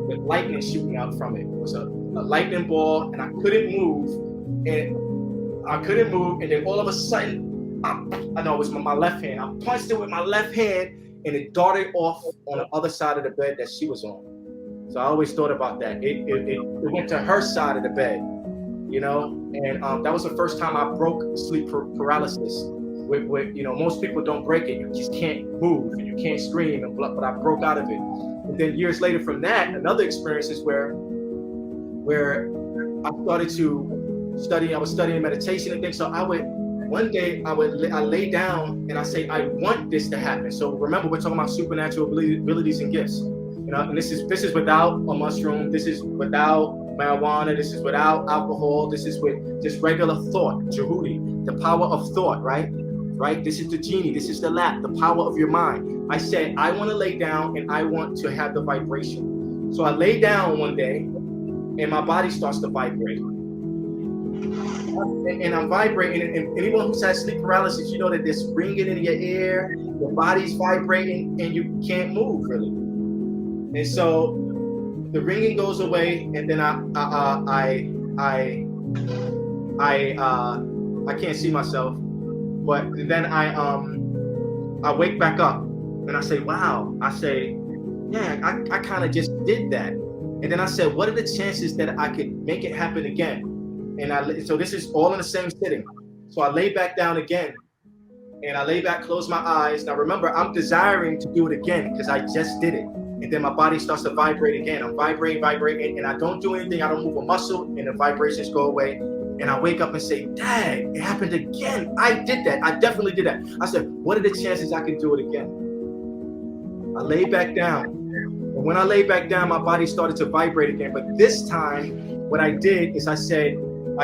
with lightning shooting out from it. It was a lightning ball, and I couldn't move. And then all of a sudden, I know it was my left hand. I punched it with my left hand, and it darted off on the other side of the bed that she was on. So I always thought about that. It went to her side of the bed, And that was the first time I broke sleep paralysis. with you know, most people don't break it. You just can't move and you can't scream, and but I broke out of it. And then years later from that, another experience is where I started to study. I was studying meditation and things. So one day I lay down and I say, I want this to happen. So remember, we're talking about supernatural abilities and gifts. You know, and this is without a mushroom. This is without marijuana. This is without alcohol. This is with just regular thought, Jehudi, the power of thought, right? Right? This is the genie. This is the lamp, the power of your mind. I said, I want to lay down and I want to have the vibration. So I lay down one day and my body starts to vibrate. And I'm vibrating. And anyone who's had sleep paralysis, you know that there's ringing in your ear, your body's vibrating, and you can't move really. And so the ringing goes away, and then I can't see myself. But then I wake back up and I say, wow. I say, yeah, I kind of just did that. And then I said, what are the chances that I could make it happen again? And so this is all in the same sitting. So I lay back down again, and I lay back, close my eyes. Now remember, I'm desiring to do it again because I just did it. And then my body starts to vibrate again. I'm vibrating, and I don't do anything. I don't move a muscle, and the vibrations go away. And I wake up and say, Dad, it happened again. I did that. I definitely did that. I said, what are the chances I can do it again? I lay back down. And when I lay back down, my body started to vibrate again. But this time, what I did is I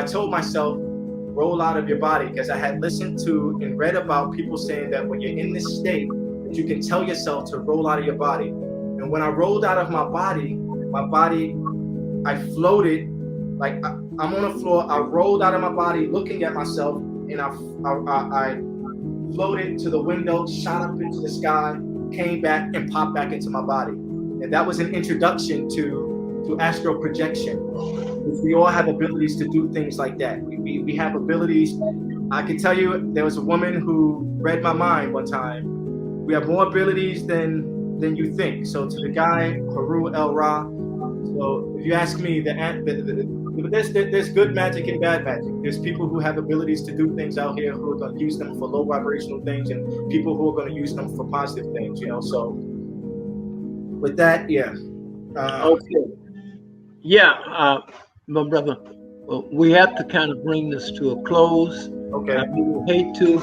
told myself, roll out of your body, because I had listened to and read about people saying that when you're in this state, that you can tell yourself to roll out of your body. And when I rolled out of my body, I floated, like I'm on the floor. I rolled out of my body looking at myself, and I floated to the window, shot up into the sky, came back and popped back into my body. And that was an introduction to astral projection. We all have abilities to do things like that. We have abilities. I can tell you, there was a woman who read my mind one time. We have more abilities than you think. So to the guy, Haru El Ra. So if you ask me, there's good magic and bad magic. There's people who have abilities to do things out here who are going to use them for low vibrational things, and people who are going to use them for positive things. You know. So with that, yeah. Okay. Yeah, my brother. Well, we have to kind of bring this to a close. Okay. I would hate to,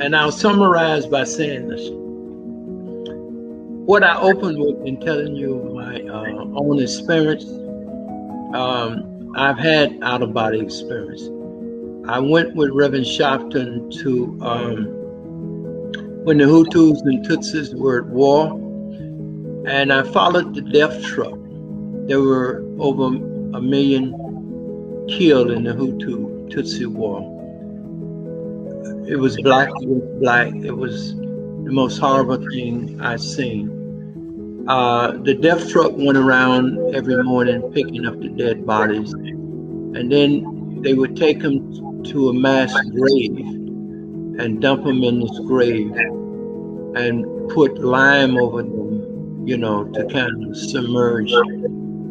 and I'll summarize by saying this. What I opened with in telling you my own experience, I've had out-of-body experience. I went with Reverend Shopton to when the Hutus and Tutsis were at war, and I followed the death truck. There were over 1 million killed in the Hutu-Tutsi war. It was black against black. It was the most horrible thing I've seen. The death truck went around every morning picking up the dead bodies, and then they would take them to a mass grave and dump them in this grave and put lime over them, you know, to kind of submerge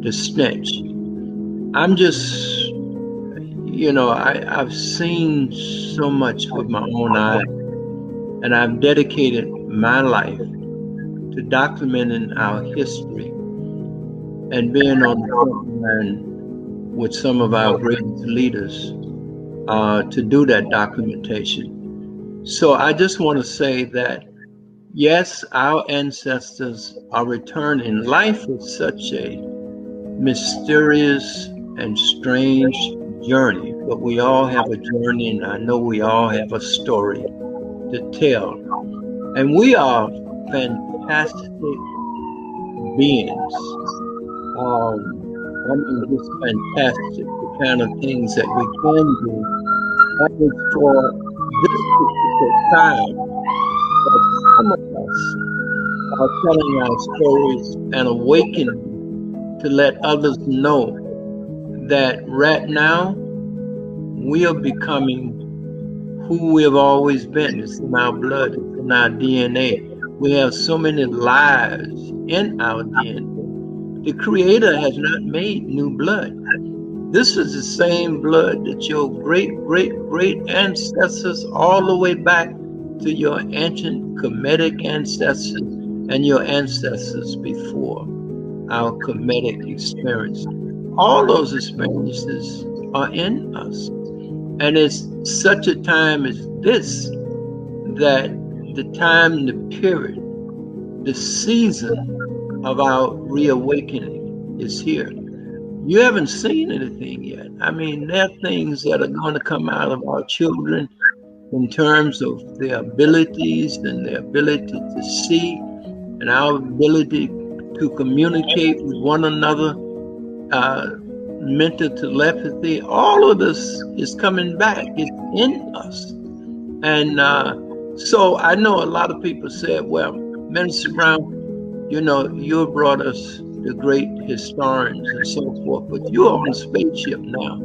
the stench. I'm just, you know, I've seen so much with my own eyes, and I've dedicated my life to documenting our history and being on the front line with some of our greatest leaders to do that documentation. So I just want to say that, yes, our ancestors are returning. Life is such a mysterious and strange journey, but we all have a journey, and I know we all have a story to tell. And we are fantastic beings. I mean, just fantastic, the kind of things that we can do. That is for this particular time that some of us are telling our stories and awakening to let others know that right now we are becoming who we have always been. It's in our blood, it's in our DNA. We have so many lives in our DNA. The Creator has not made new blood. This is the same blood that your great, great, great ancestors, all the way back to your ancient Kemetic ancestors and your ancestors before our Kemetic experience. All those experiences are in us. And it's such a time as this that the time, the period, the season of our reawakening is here. You haven't seen anything yet. I mean, there are things that are going to come out of our children in terms of their abilities and their ability to see and our ability to communicate with one another, mental telepathy. All of this is coming back. It's in us. And so I know a lot of people said, well, Minister Brown, you know, you brought us the great historians and so forth, but you're on a spaceship now.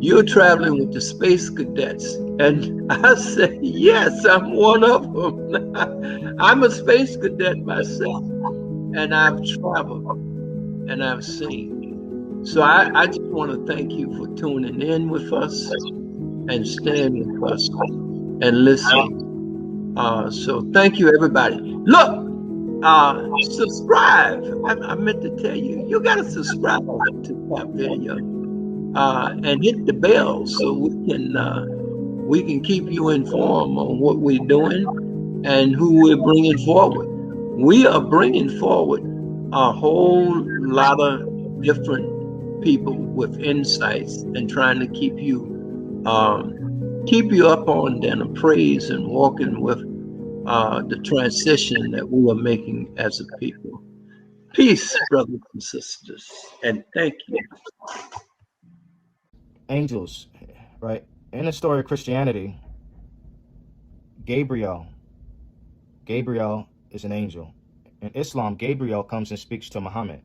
You're traveling with the space cadets. And I said, yes, I'm one of them. I'm a space cadet myself, and I've traveled and I've seen. So I just want to thank you for tuning in with us and staying with us and listening. So thank you, everybody. Look, subscribe. I meant to tell you, you got to subscribe to Tapvideo and hit the bell so we can keep you informed on what we're doing and who we're bringing forward. We are bringing forward a whole lot of different people with insights and trying to keep you up on them, praise and walking with the transition that we are making as a people. Peace, brothers and sisters, and thank you. Angels, right? In the story of Christianity, Gabriel is an angel. In Islam, Gabriel comes and speaks to Muhammad.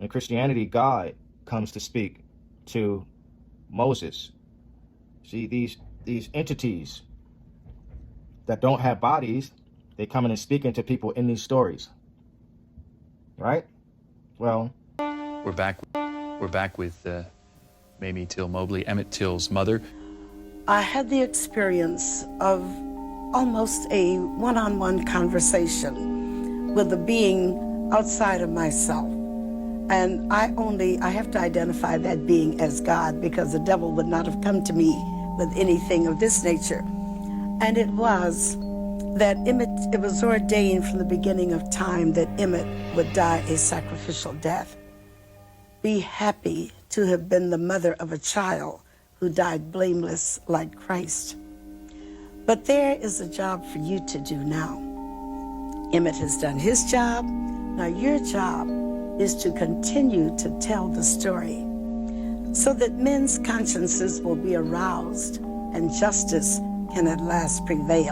In Christianity, God comes to speak to Moses. See, these entities that don't have bodies, they come in and speak into people in these stories. Right? Well, we're back with Mamie Till Mobley, Emmett Till's mother. I had the experience of almost a one-on-one conversation with a being outside of myself. And I have to identify that being as God, because the devil would not have come to me with anything of this nature. And it was that it was ordained from the beginning of time that Emmett would die a sacrificial death. Be happy to have been the mother of a child who died blameless like Christ. But there is a job for you to do now. Emmett has done his job. Now your job is to continue to tell the story so that men's consciences will be aroused and justice can at last prevail.